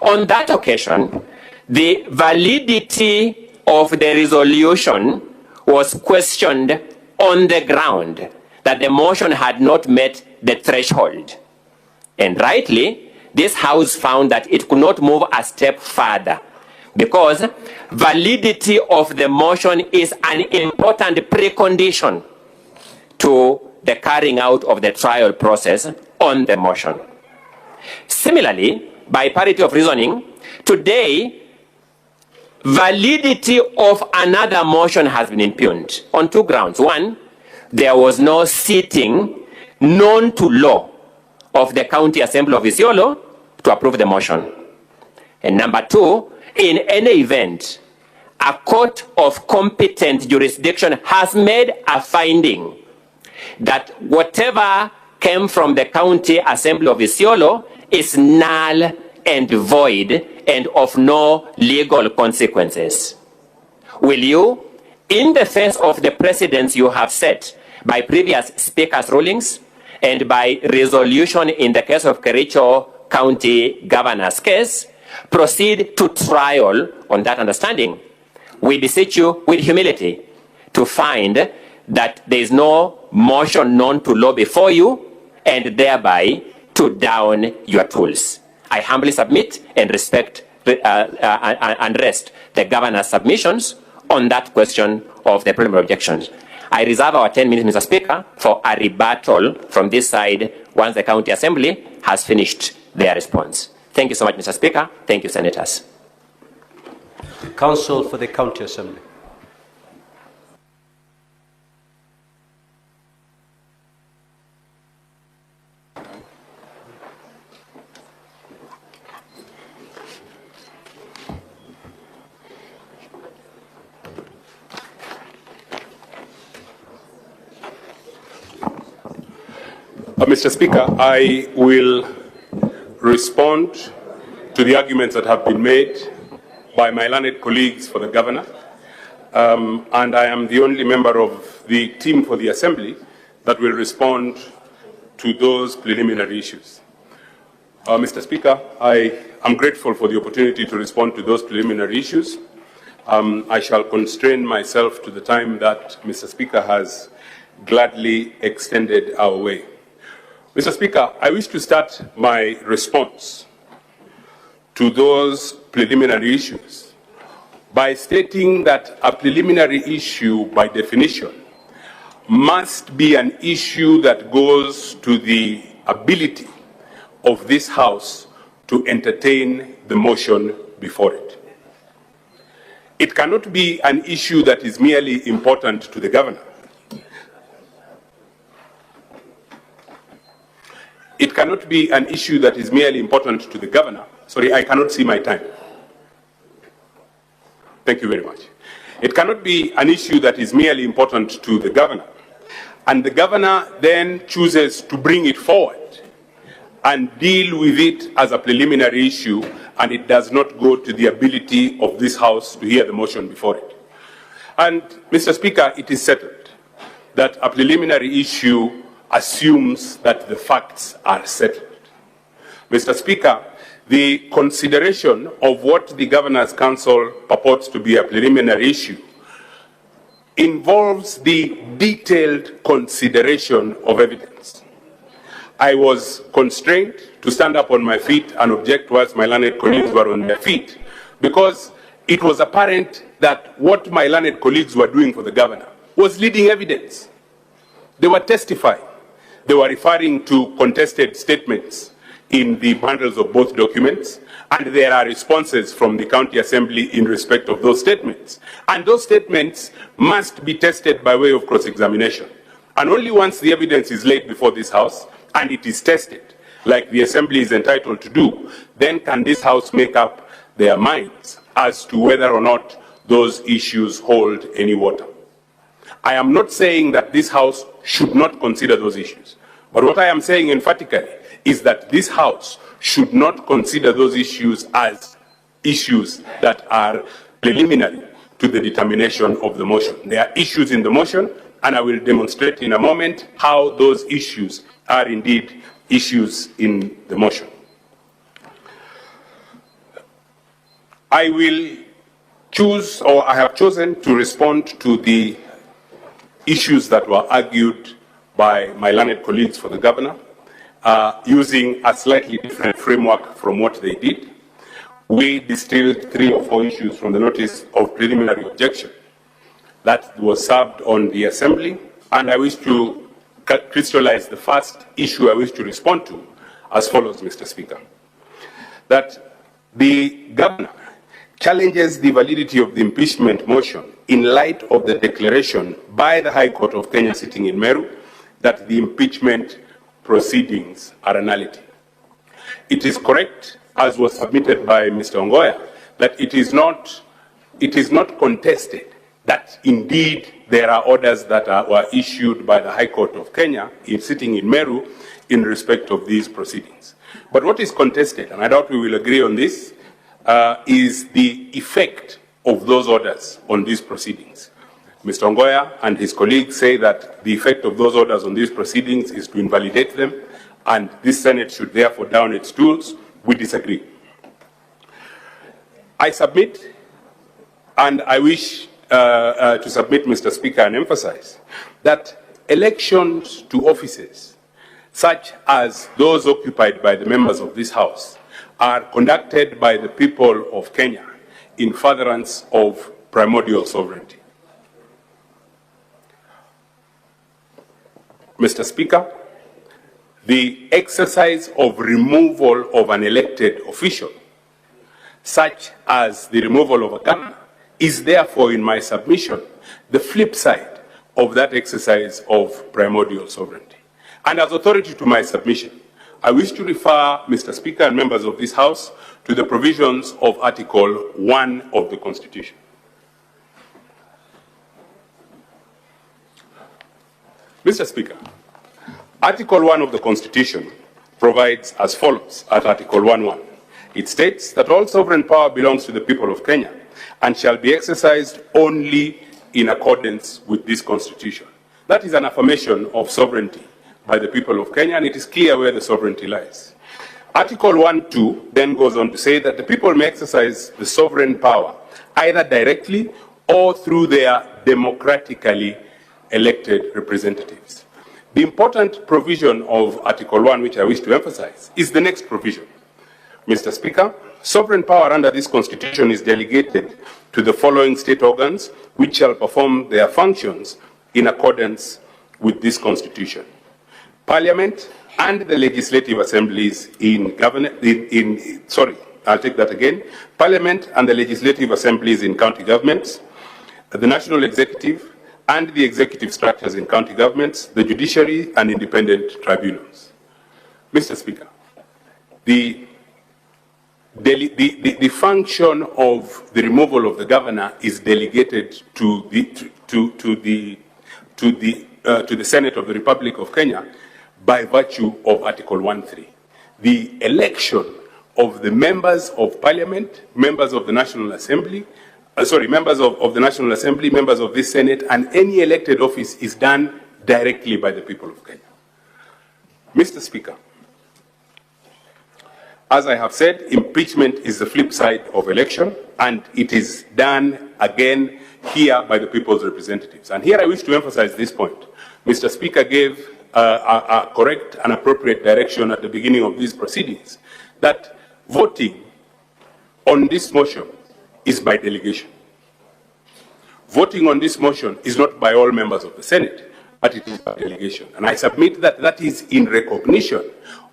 On that occasion, the validity of the resolution was questioned on the ground that the motion had not met the threshold. And rightly, this House found that it could not move a step further because validity of the motion is an important precondition to the carrying out of the trial process on the motion. Similarly, by parity of reasoning, today, validity of another motion has been impugned on two grounds. One, there was no sitting known to law of the County Assembly of Isiolo to approve the motion. And number two, in any event, a court of competent jurisdiction has made a finding that whatever came from the County Assembly of Isiolo is null and void and of no legal consequences. Will you, in the face of the precedents you have set by previous speakers' rulings and by resolution in the case of Kericho County Governor's case, proceed to trial on that understanding? We beseech you with humility to find that there is no motion known to law before you and thereby to down your tools. I humbly submit and respect and rest the governor's submissions on that question of the preliminary objections. I reserve our 10 minutes, Mr. Speaker, for a rebuttal from this side once the County Assembly has finished their response. Thank you so much, Mr. Speaker. Thank you, Senators. Counsel for the County Assembly. Mr. Speaker, I will respond to the arguments that have been made by my learned colleagues for the governor, and I am the only member of the team for the Assembly that will respond to those preliminary issues. Mr. Speaker, I am grateful for the opportunity to respond to those preliminary issues. I shall constrain myself to the time that Mr. Speaker has gladly extended our way. Mr. Speaker, I wish to start my response to those preliminary issues by stating that a preliminary issue, by definition, must be an issue that goes to the ability of this House to entertain the motion before it. It cannot be an issue that is merely important to the governor. It cannot be an issue that is merely important to the governor. Sorry, I cannot see my time. Thank you very much. It cannot be an issue that is merely important to the governor, and the governor then chooses to bring it forward and deal with it as a preliminary issue, and it does not go to the ability of this House to hear the motion before it. And, Mr. Speaker, it is settled that a preliminary issue assumes that the facts are settled. Mr. Speaker, the consideration of what the Governor's Council purports to be a preliminary issue involves the detailed consideration of evidence. I was constrained to stand up on my feet and object whilst my learned colleagues were on their feet, because it was apparent that what my learned colleagues were doing for the governor was leading evidence. They were testifying. They were referring to contested statements in the bundles of both documents, and there are responses from the county assembly in respect of those statements. And those statements must be tested by way of cross-examination. And only once the evidence is laid before this House and it is tested, like the assembly is entitled to do, then can this House make up their minds as to whether or not those issues hold any water. I am not saying that this House should not consider those issues, but what I am saying emphatically is that this House should not consider those issues as issues that are preliminary to the determination of the motion. There are issues in the motion, and I will demonstrate in a moment how those issues are indeed issues in the motion. I will choose, or I have chosen to respond to the issues that were argued by my learned colleagues for the governor, using a slightly different framework from what they did. We distilled 3 or 4 issues from the notice of preliminary objection that was served on the assembly, and I wish to crystallize the first issue I wish to respond to as follows, Mr. Speaker. That the governor challenges the validity of the impeachment motion in light of the declaration by the High Court of Kenya sitting in Meru that the impeachment proceedings are a nullity. It is correct, as was submitted by Mr. Ongoya, that it is not contested that indeed there are orders that were issued by the High Court of Kenya sitting in Meru in respect of these proceedings. But what is contested, and I doubt we will agree on this, is the effect of those orders on these proceedings. Mr. Ongoya and his colleagues say that the effect of those orders on these proceedings is to invalidate them, and this Senate should therefore down its tools. We disagree. I submit, and I wish to submit, Mr. Speaker, and emphasize that elections to offices, such as those occupied by the members of this House, are conducted by the people of Kenya in furtherance of primordial sovereignty. Mr. Speaker, the exercise of removal of an elected official, such as the removal of a governor, is therefore, in my submission, the flip side of that exercise of primordial sovereignty. And as authority to my submission, I wish to refer, Mr. Speaker and members of this House, to the provisions of Article 1 of the Constitution. Mr. Speaker, Article 1 of the Constitution provides as follows at Article 1.1. It states that all sovereign power belongs to the people of Kenya and shall be exercised only in accordance with this Constitution. That is an affirmation of sovereignty by the people of Kenya, and it is clear where the sovereignty lies. Article 1.2 then goes on to say that the people may exercise the sovereign power either directly or through their democratically elected representatives. The important provision of Article 1, which I wish to emphasize, is the next provision. Mr. Speaker, sovereign power under this Constitution is delegated to the following state organs, which shall perform their functions in accordance with this Constitution: Parliament and the legislative assemblies Parliament and the legislative assemblies in county governments, the national executive and the executive structures in county governments, the judiciary and independent tribunals. Mr. Speaker, the function of the removal of the governor is delegated to the Senate of the Republic of Kenya by virtue of Article 1.3. The election of the members of Parliament, members of the National Assembly, members of the National Assembly, members of this Senate, and any elected office is done directly by the people of Kenya. Mr. Speaker, As I have said, impeachment is the flip side of election, and it is done again here by the people's representatives. And here I wish to emphasize this point. Mr. Speaker gave a correct and appropriate direction at the beginning of these proceedings, that voting on this motion is by delegation. Voting on this motion is not by all members of the Senate, but it is by delegation. And I submit that that is in recognition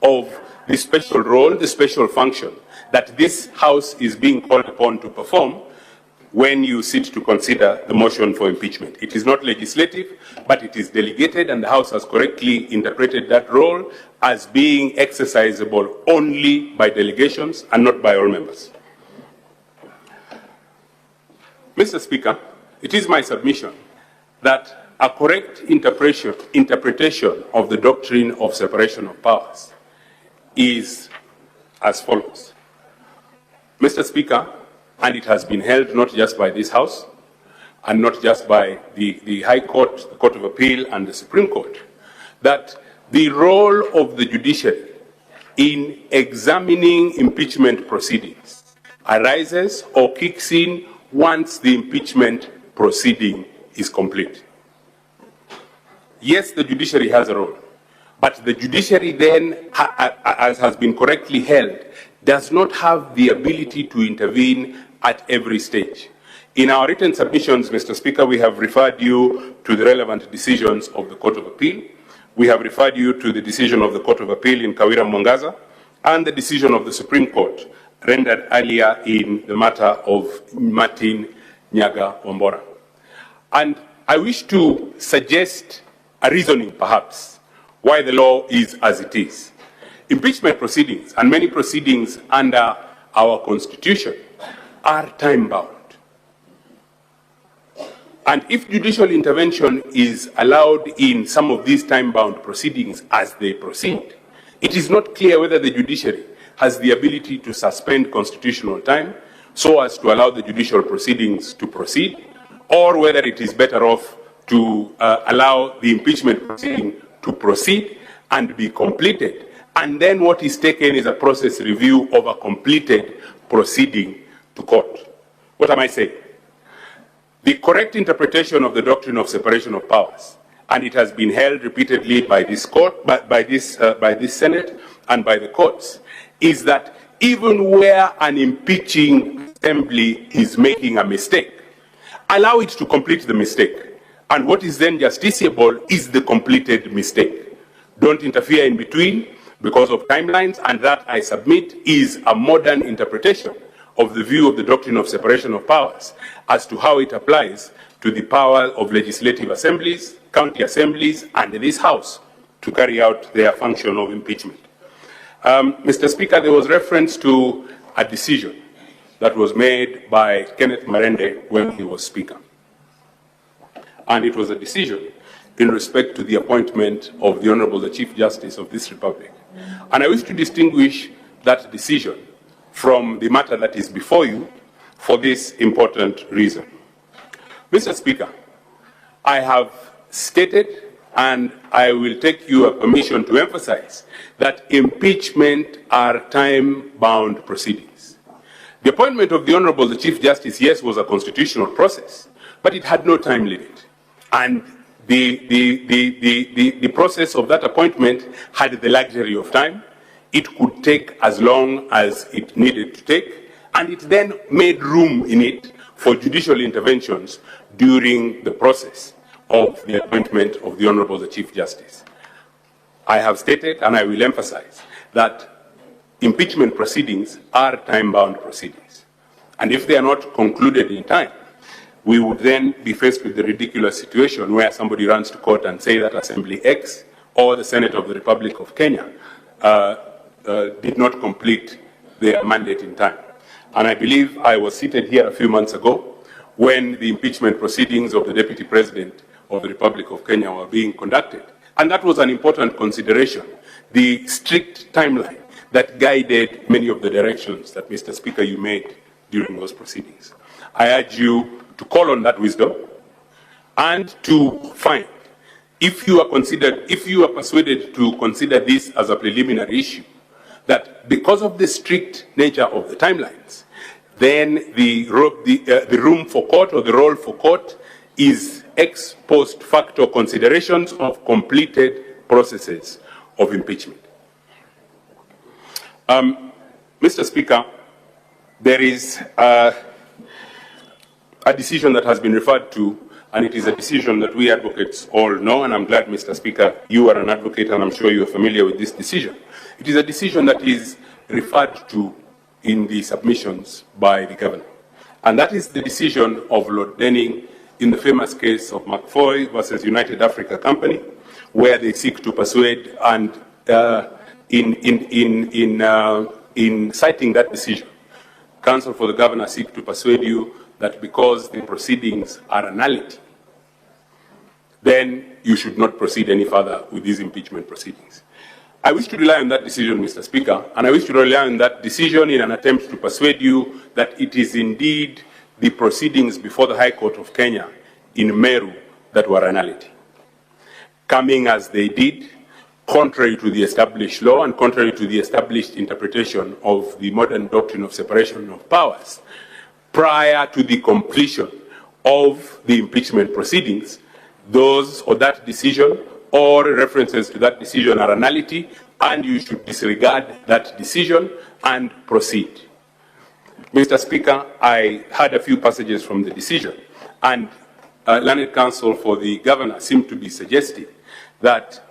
of the special role, the special function that this House is being called upon to perform when you sit to consider the motion for impeachment. It is not legislative, but it is delegated, and the House has correctly interpreted that role as being exercisable only by delegations and not by all members. Mr. Speaker, it is my submission that a correct interpretation of the doctrine of separation of powers is as follows. Mr. Speaker, and it has been held not just by this House and not just by the High Court, the Court of Appeal, and the Supreme Court, that the role of the judiciary in examining impeachment proceedings arises or kicks in once the impeachment proceeding is complete. Yes, the judiciary has a role, but the judiciary then, as has been correctly held, does not have the ability to intervene at every stage. In our written submissions, Mr. Speaker, we have referred you to the relevant decisions of the Court of Appeal. We have referred you to the decision of the Court of Appeal in Kawira Mwangaza and the decision of the Supreme Court rendered earlier in the matter of Martin Nyaga Wambora. And I wish to suggest a reasoning, perhaps, why the law is as it is. Impeachment proceedings, and many proceedings under our Constitution, are time-bound. And if judicial intervention is allowed in some of these time-bound proceedings as they proceed, it is not clear whether the judiciary has the ability to suspend constitutional time so as to allow the judicial proceedings to proceed, or whether it is better off to allow the impeachment proceeding to proceed and be completed. And then what is taken is a process review of a completed proceeding to court. What am I saying? The correct interpretation of the doctrine of separation of powers, and it has been held repeatedly by this court, by this Senate, and by the courts, is that even where an impeaching assembly is making a mistake, allow it to complete the mistake. And what is then justiciable is the completed mistake. Don't interfere in between because of timelines, and that, I submit, is a modern interpretation of the view of the doctrine of separation of powers as to how it applies to the power of legislative assemblies, county assemblies, and this House to carry out their function of impeachment. Mr. Speaker, there was reference to a decision that was made by Kenneth Marende when he was Speaker. And it was a decision in respect to the appointment of the Honorable the Chief Justice of this Republic. And I wish to distinguish that decision from the matter that is before you for this important reason. Mr. Speaker, I have stated, and I will take your permission to emphasize, that impeachment are time-bound proceedings. The appointment of the Honorable the Chief Justice, yes, was a constitutional process, but it had no time limit. And the process of that appointment had the luxury of time. It could take as long as it needed to take, and it then made room in it for judicial interventions during the process of the appointment of the Honorable the Chief Justice. I have stated, and I will emphasize, that impeachment proceedings are time-bound proceedings. And if they are not concluded in time, we would then be faced with the ridiculous situation where somebody runs to court and say that Assembly X or the Senate of the Republic of Kenya did not complete their mandate in time. And I believe I was seated here a few months ago when the impeachment proceedings of the Deputy President of the Republic of Kenya were being conducted. And that was an important consideration, the strict timeline that guided many of the directions that, Mr. Speaker, you made during those proceedings. I urge you to call on that wisdom and to find, if you are persuaded to consider this as a preliminary issue, that because of the strict nature of the timelines, then the room for court or the role for court is ex post facto considerations of completed processes of impeachment. Mr. Speaker, there is a decision that has been referred to, and it is a decision that we advocates all know, and I'm glad, Mr. Speaker, you are an advocate, and I'm sure you are familiar with this decision. It is a decision that is referred to in the submissions by the governor, and that is the decision of Lord Denning in the famous case of McFoy versus United Africa Company, where they seek to persuade, and in citing that decision, counsel for the governor seek to persuade you that because the proceedings are a nullity, then you should not proceed any further with these impeachment proceedings. I wish to rely on that decision, Mr. Speaker, and I wish to rely on that decision in an attempt to persuade you that it is indeed the proceedings before the High Court of Kenya in Meru that were a nullity, coming as they did, contrary to the established law and contrary to the established interpretation of the modern doctrine of separation of powers, prior to the completion of the impeachment proceedings. Those or that decision or references to that decision are a nullity, and you should disregard that decision and proceed. Mr. Speaker, I had a few passages from the decision, and learned counsel for the governor seemed to be suggesting that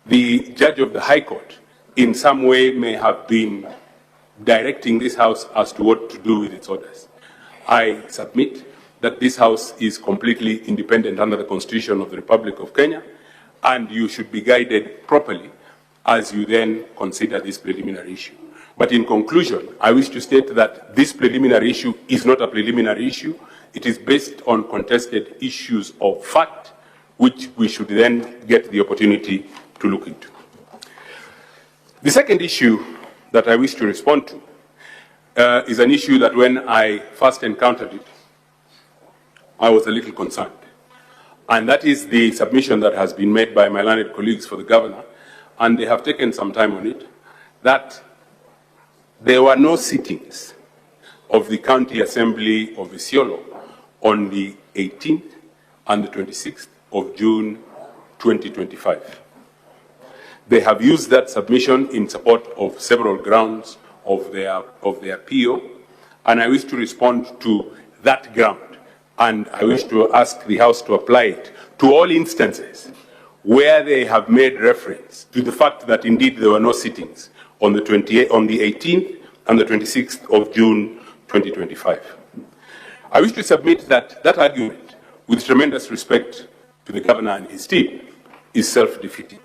the judge of the High Court in some way may have been directing this House as to what to do with its orders. I submit that this House is completely independent under the Constitution of the Republic of Kenya, and you should be guided properly as you then consider this preliminary issue. But in conclusion, I wish to state that this preliminary issue is not a preliminary issue. It is based on contested issues of fact, which we should then get the opportunity to look into. The second issue that I wish to respond to is an issue that when I first encountered it, I was a little concerned. And that is the submission that has been made by my learned colleagues for the governor, and they have taken some time on it, that there were no sittings of the County Assembly of Isiolo on the 18th and the 26th of June 2025. They have used that submission in support of several grounds of their PO, and I wish to respond to that ground, and I wish to ask the House to apply it to all instances where they have made reference to the fact that indeed there were no sittings on the 18th and the 26th of June 2025. I wish to submit that that argument, with tremendous respect to the governor and his team, is self-defeating.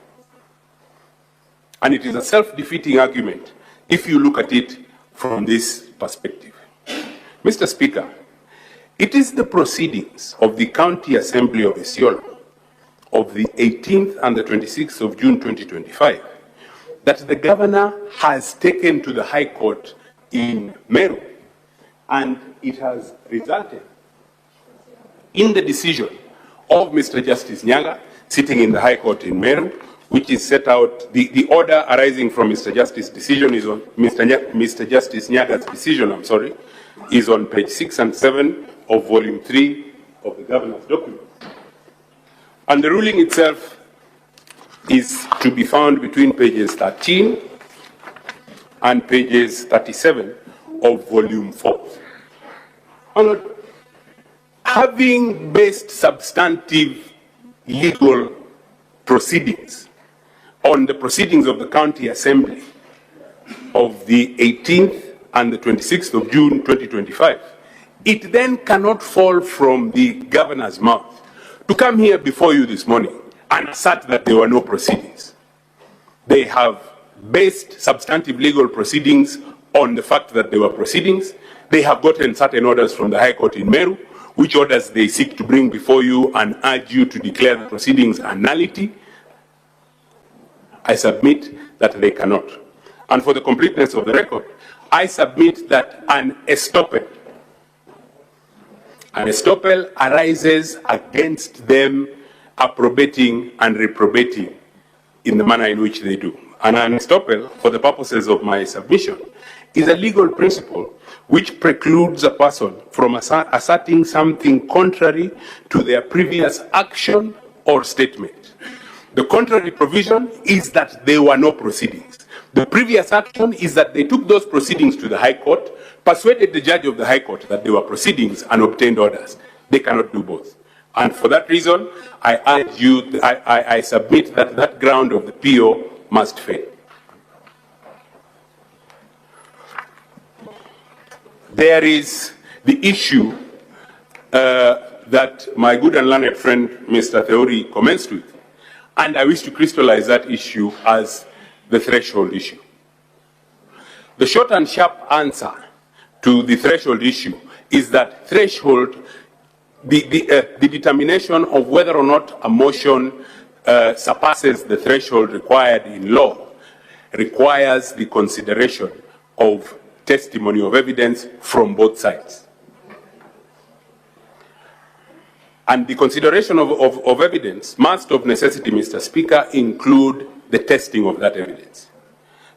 And it is a self-defeating argument if you look at it from this perspective. Mr. Speaker, it is the proceedings of the County Assembly of Isiolo of the 18th and the 26th of June 2025 that the governor has taken to the High Court in Meru, and it has resulted in the decision of Mr. Justice Nyaga sitting in the High Court in Meru, which is set out, the order arising from Mr. Justice's decision is on, Mr. Justice Nyaga's decision, is on page 6 and 7 of volume 3 of the governor's document. And the ruling itself is to be found between pages 13 and pages 37 of volume 4. And having based substantive legal proceedings on the proceedings of the County Assembly of the 18th and the 26th of June 2025, it then cannot fall from the governor's mouth to come here before you this morning and assert that there were no proceedings. They have based substantive legal proceedings on the fact that there were proceedings. They have gotten certain orders from the High Court in Meru, which orders they seek to bring before you and urge you to declare the proceedings a nullity. I submit that they cannot. And for the completeness of the record, I submit that an estoppel arises against them approbating and reprobating in the manner in which they do. an estoppel for the purposes of my submission is a legal principle which precludes a person from asserting something contrary to their previous action or statement. The contrary provision is that there were no proceedings. The previous action is that they took those proceedings to the High Court, persuaded the judge of the High Court that there were proceedings and obtained orders. They cannot do both. And for that reason, I urge you, I submit that that ground of the PO must fail. There is the issue that my good and learned friend, Mr. Theori, commenced with, and I wish to crystallize that issue as the threshold issue. The short and sharp answer to the threshold issue is that threshold, the determination of whether or not a motion surpasses the threshold required in law requires the consideration of testimony of evidence from both sides. And the consideration of evidence must of necessity, Mr. Speaker, include the testing of that evidence.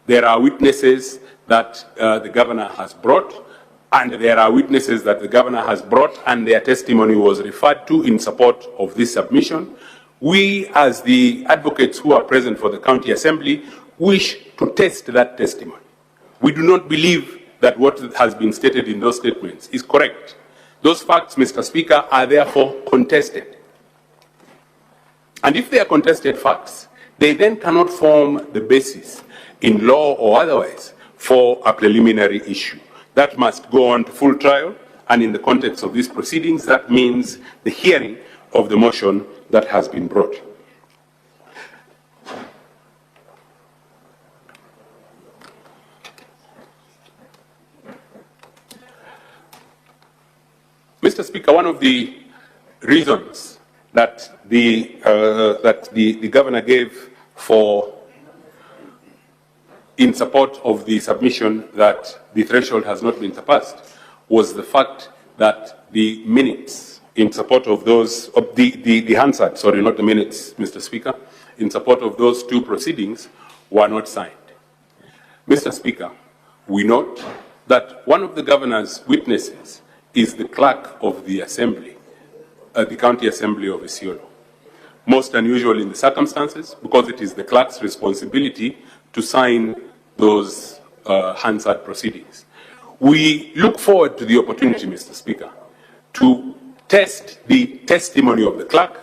There are witnesses that the governor has brought, and there are witnesses that the governor has brought and their testimony was referred to in support of this submission. We, as the advocates who are present for the county assembly, wish to test that testimony. We do not believe that what has been stated in those statements is correct. Those facts, Mr. Speaker, are therefore contested. And if they are contested facts, they then cannot form the basis in law or otherwise for a preliminary issue. That must go on to full trial, and in the context of these proceedings, that means the hearing of the motion that has been brought. Mr. Speaker, one of the reasons that the governor gave for in support of the submission that the threshold has not been surpassed was the fact that the minutes in support of those, the Hansard, sorry, not the minutes, Mr. Speaker, in support of those two proceedings were not signed. Mr. Speaker, we note that one of the governor's witnesses is the clerk of the assembly, the county assembly of Isiolo. Most unusual in the circumstances, because it is the clerk's responsibility to sign those Hansard proceedings. We look forward to the opportunity, Mr. Speaker, to test the testimony of the clerk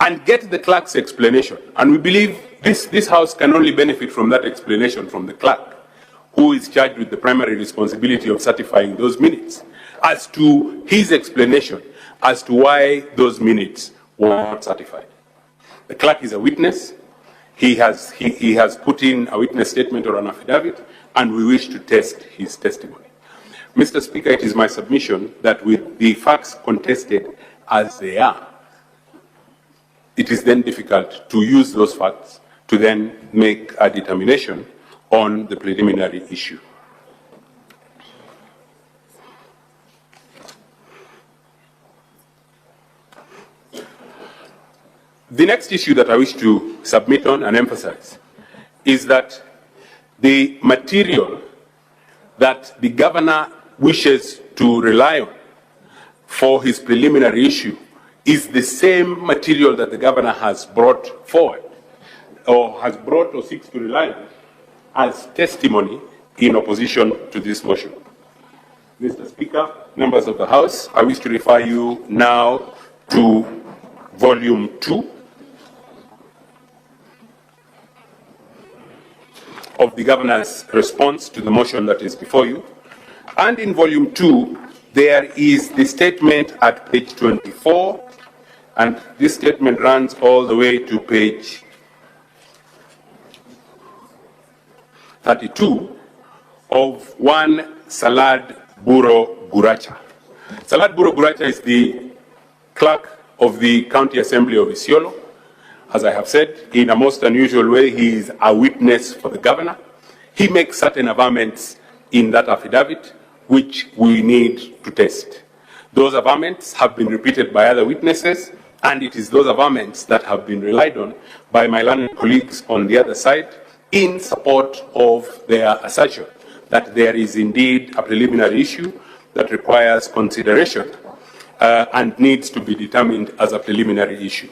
and get the clerk's explanation. And we believe this House can only benefit from that explanation from the clerk, who is charged with the primary responsibility of certifying those minutes, as to his explanation as to why those minutes were not certified. The clerk is a witness. He has put in a witness statement or an affidavit, and we wish to test his testimony. Mr. Speaker, it is my submission that with the facts contested as they are, it is then difficult to use those facts to then make a determination on the preliminary issue. The next issue that I wish to submit on and emphasize is that the material that the governor wishes to rely on for his preliminary issue is the same material that the governor has brought forward, or has brought or seeks to rely on as testimony in opposition to this motion. Mr. Speaker, members of the House, I wish to refer you now to Volume 2 of the governor's response to the motion that is before you. And in Volume 2, there is the statement at page 24, and this statement runs all the way to page 32 of one Salad Buro Guracha. Salad Buro Guracha is the clerk of the County Assembly of Isiolo. As I have said, in a most unusual way, he is a witness for the governor. He makes certain averments in that affidavit, which we need to test. Those averments have been repeated by other witnesses, and it is those averments that have been relied on by my learned colleagues on the other side in support of their assertion that there is indeed a preliminary issue that requires consideration and needs to be determined as a preliminary issue.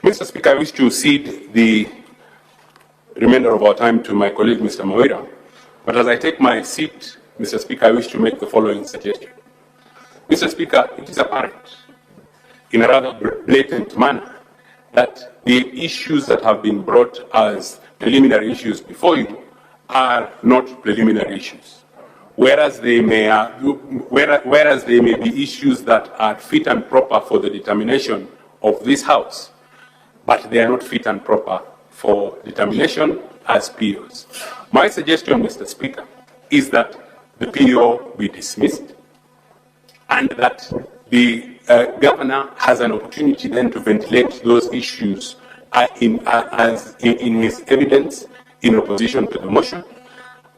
Mr. Speaker, I wish to cede the remainder of our time to my colleague, Mr. Mawira, but as I take my seat, Mr. Speaker, I wish to make the following suggestion. Mr. Speaker, it is apparent in a rather blatant manner that the issues that have been brought as preliminary issues before you are not preliminary issues, whereas they may be issues that are fit and proper for the determination of this House, but they are not fit and proper for determination as POs. My suggestion, Mr. Speaker, is that the PO be dismissed and that the governor has an opportunity then to ventilate those issues in his evidence in opposition to the motion,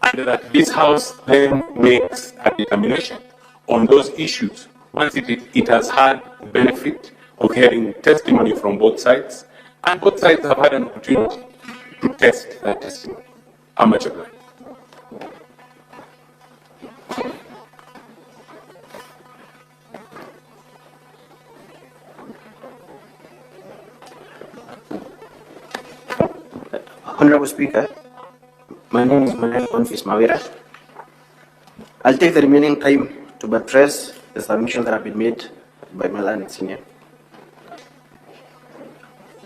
and that this House then makes a determination on those issues once it has had the benefit of hearing testimony from both sides, and both sides have had an opportunity to test that testimony. How much of that? Honorable Speaker, my name is Mawira. I'll take the remaining time to address the submissions that have been made by my learned senior.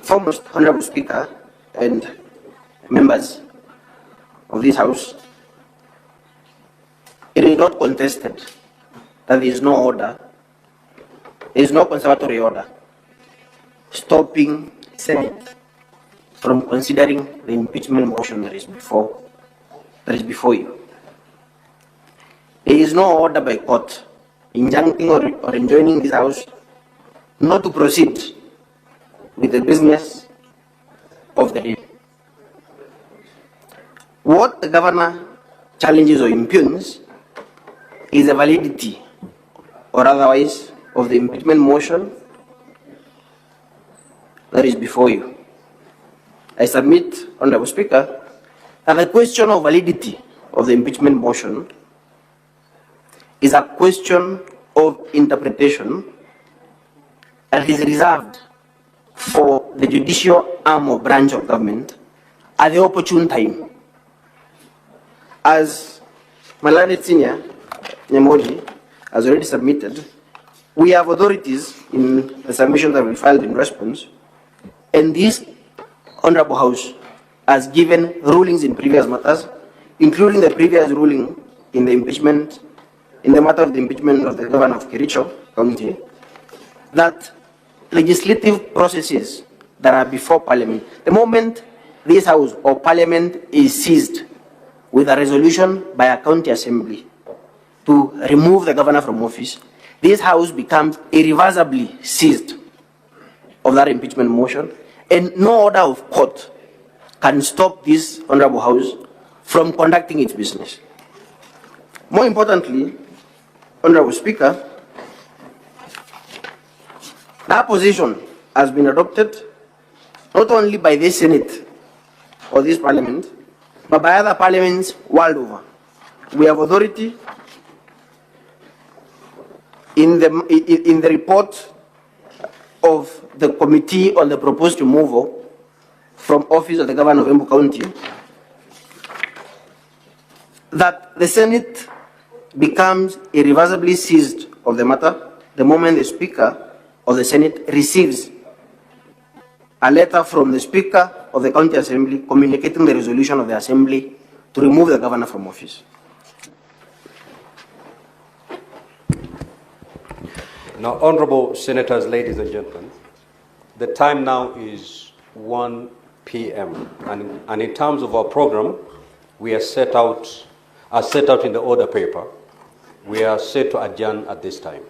Foremost, Honorable Speaker and members of this House, it is not contested that there is no order, there is no conservatory order stopping Senate from considering the impeachment motion that is before you. There is no order by court injuncting or enjoining this House not to proceed with the business of the day. What the governor challenges or impugns is the validity or otherwise of the impeachment motion that is before you. I submit, Honorable Speaker, that the question of validity of the impeachment motion is a question of interpretation and is reserved for the judicial arm or branch of government at the opportune time. As my learned senior, Nyamoji, has already submitted, we have authorities in the submission that we filed in response, and this Honorable House has given rulings in previous matters, including the previous ruling in the impeachment, in the matter of the impeachment of the governor of Kericho County, that legislative processes that are before Parliament, the moment this House or Parliament is seized with a resolution by a county assembly to remove the governor from office, this House becomes irreversibly seized of that impeachment motion, and no order of court can stop this Honorable House from conducting its business. More importantly, Honorable Speaker, that position has been adopted not only by this Senate or this Parliament, but by other parliaments world over. We have authority in the report of the committee on the proposed removal from office of the governor of Embu County, that the Senate becomes irreversibly seized of the matter the moment the Speaker of the Senate receives a letter from the Speaker of the County Assembly communicating the resolution of the Assembly to remove the governor from office. Now, honorable senators, ladies and gentlemen, the time now is 1 p.m. And in terms of our program, we are set out in the order paper. We are set to adjourn at this time.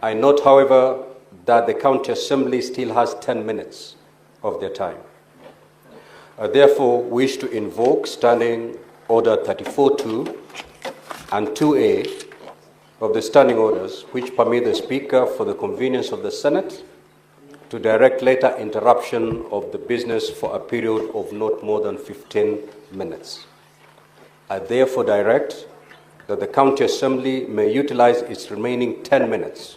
I note, however, that the County Assembly still has 10 minutes of their time. I therefore wish to invoke Standing Order 34-2 and 2A of the standing orders, which permit the Speaker, for the convenience of the Senate, to direct later interruption of the business for a period of not more than 15 minutes. I therefore direct that the County Assembly may utilize its remaining 10 minutes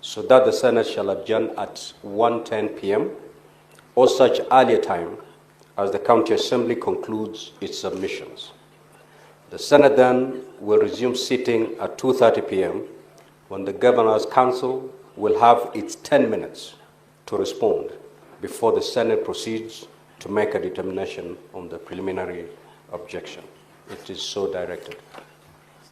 so that the Senate shall adjourn at 1:10 p.m. or such earlier time as the County Assembly concludes its submissions. The Senate then will resume sitting at 2:30 p.m. when the Governor's Council will have its 10 minutes to respond before the Senate proceeds to make a determination on the preliminary objection. It is so directed.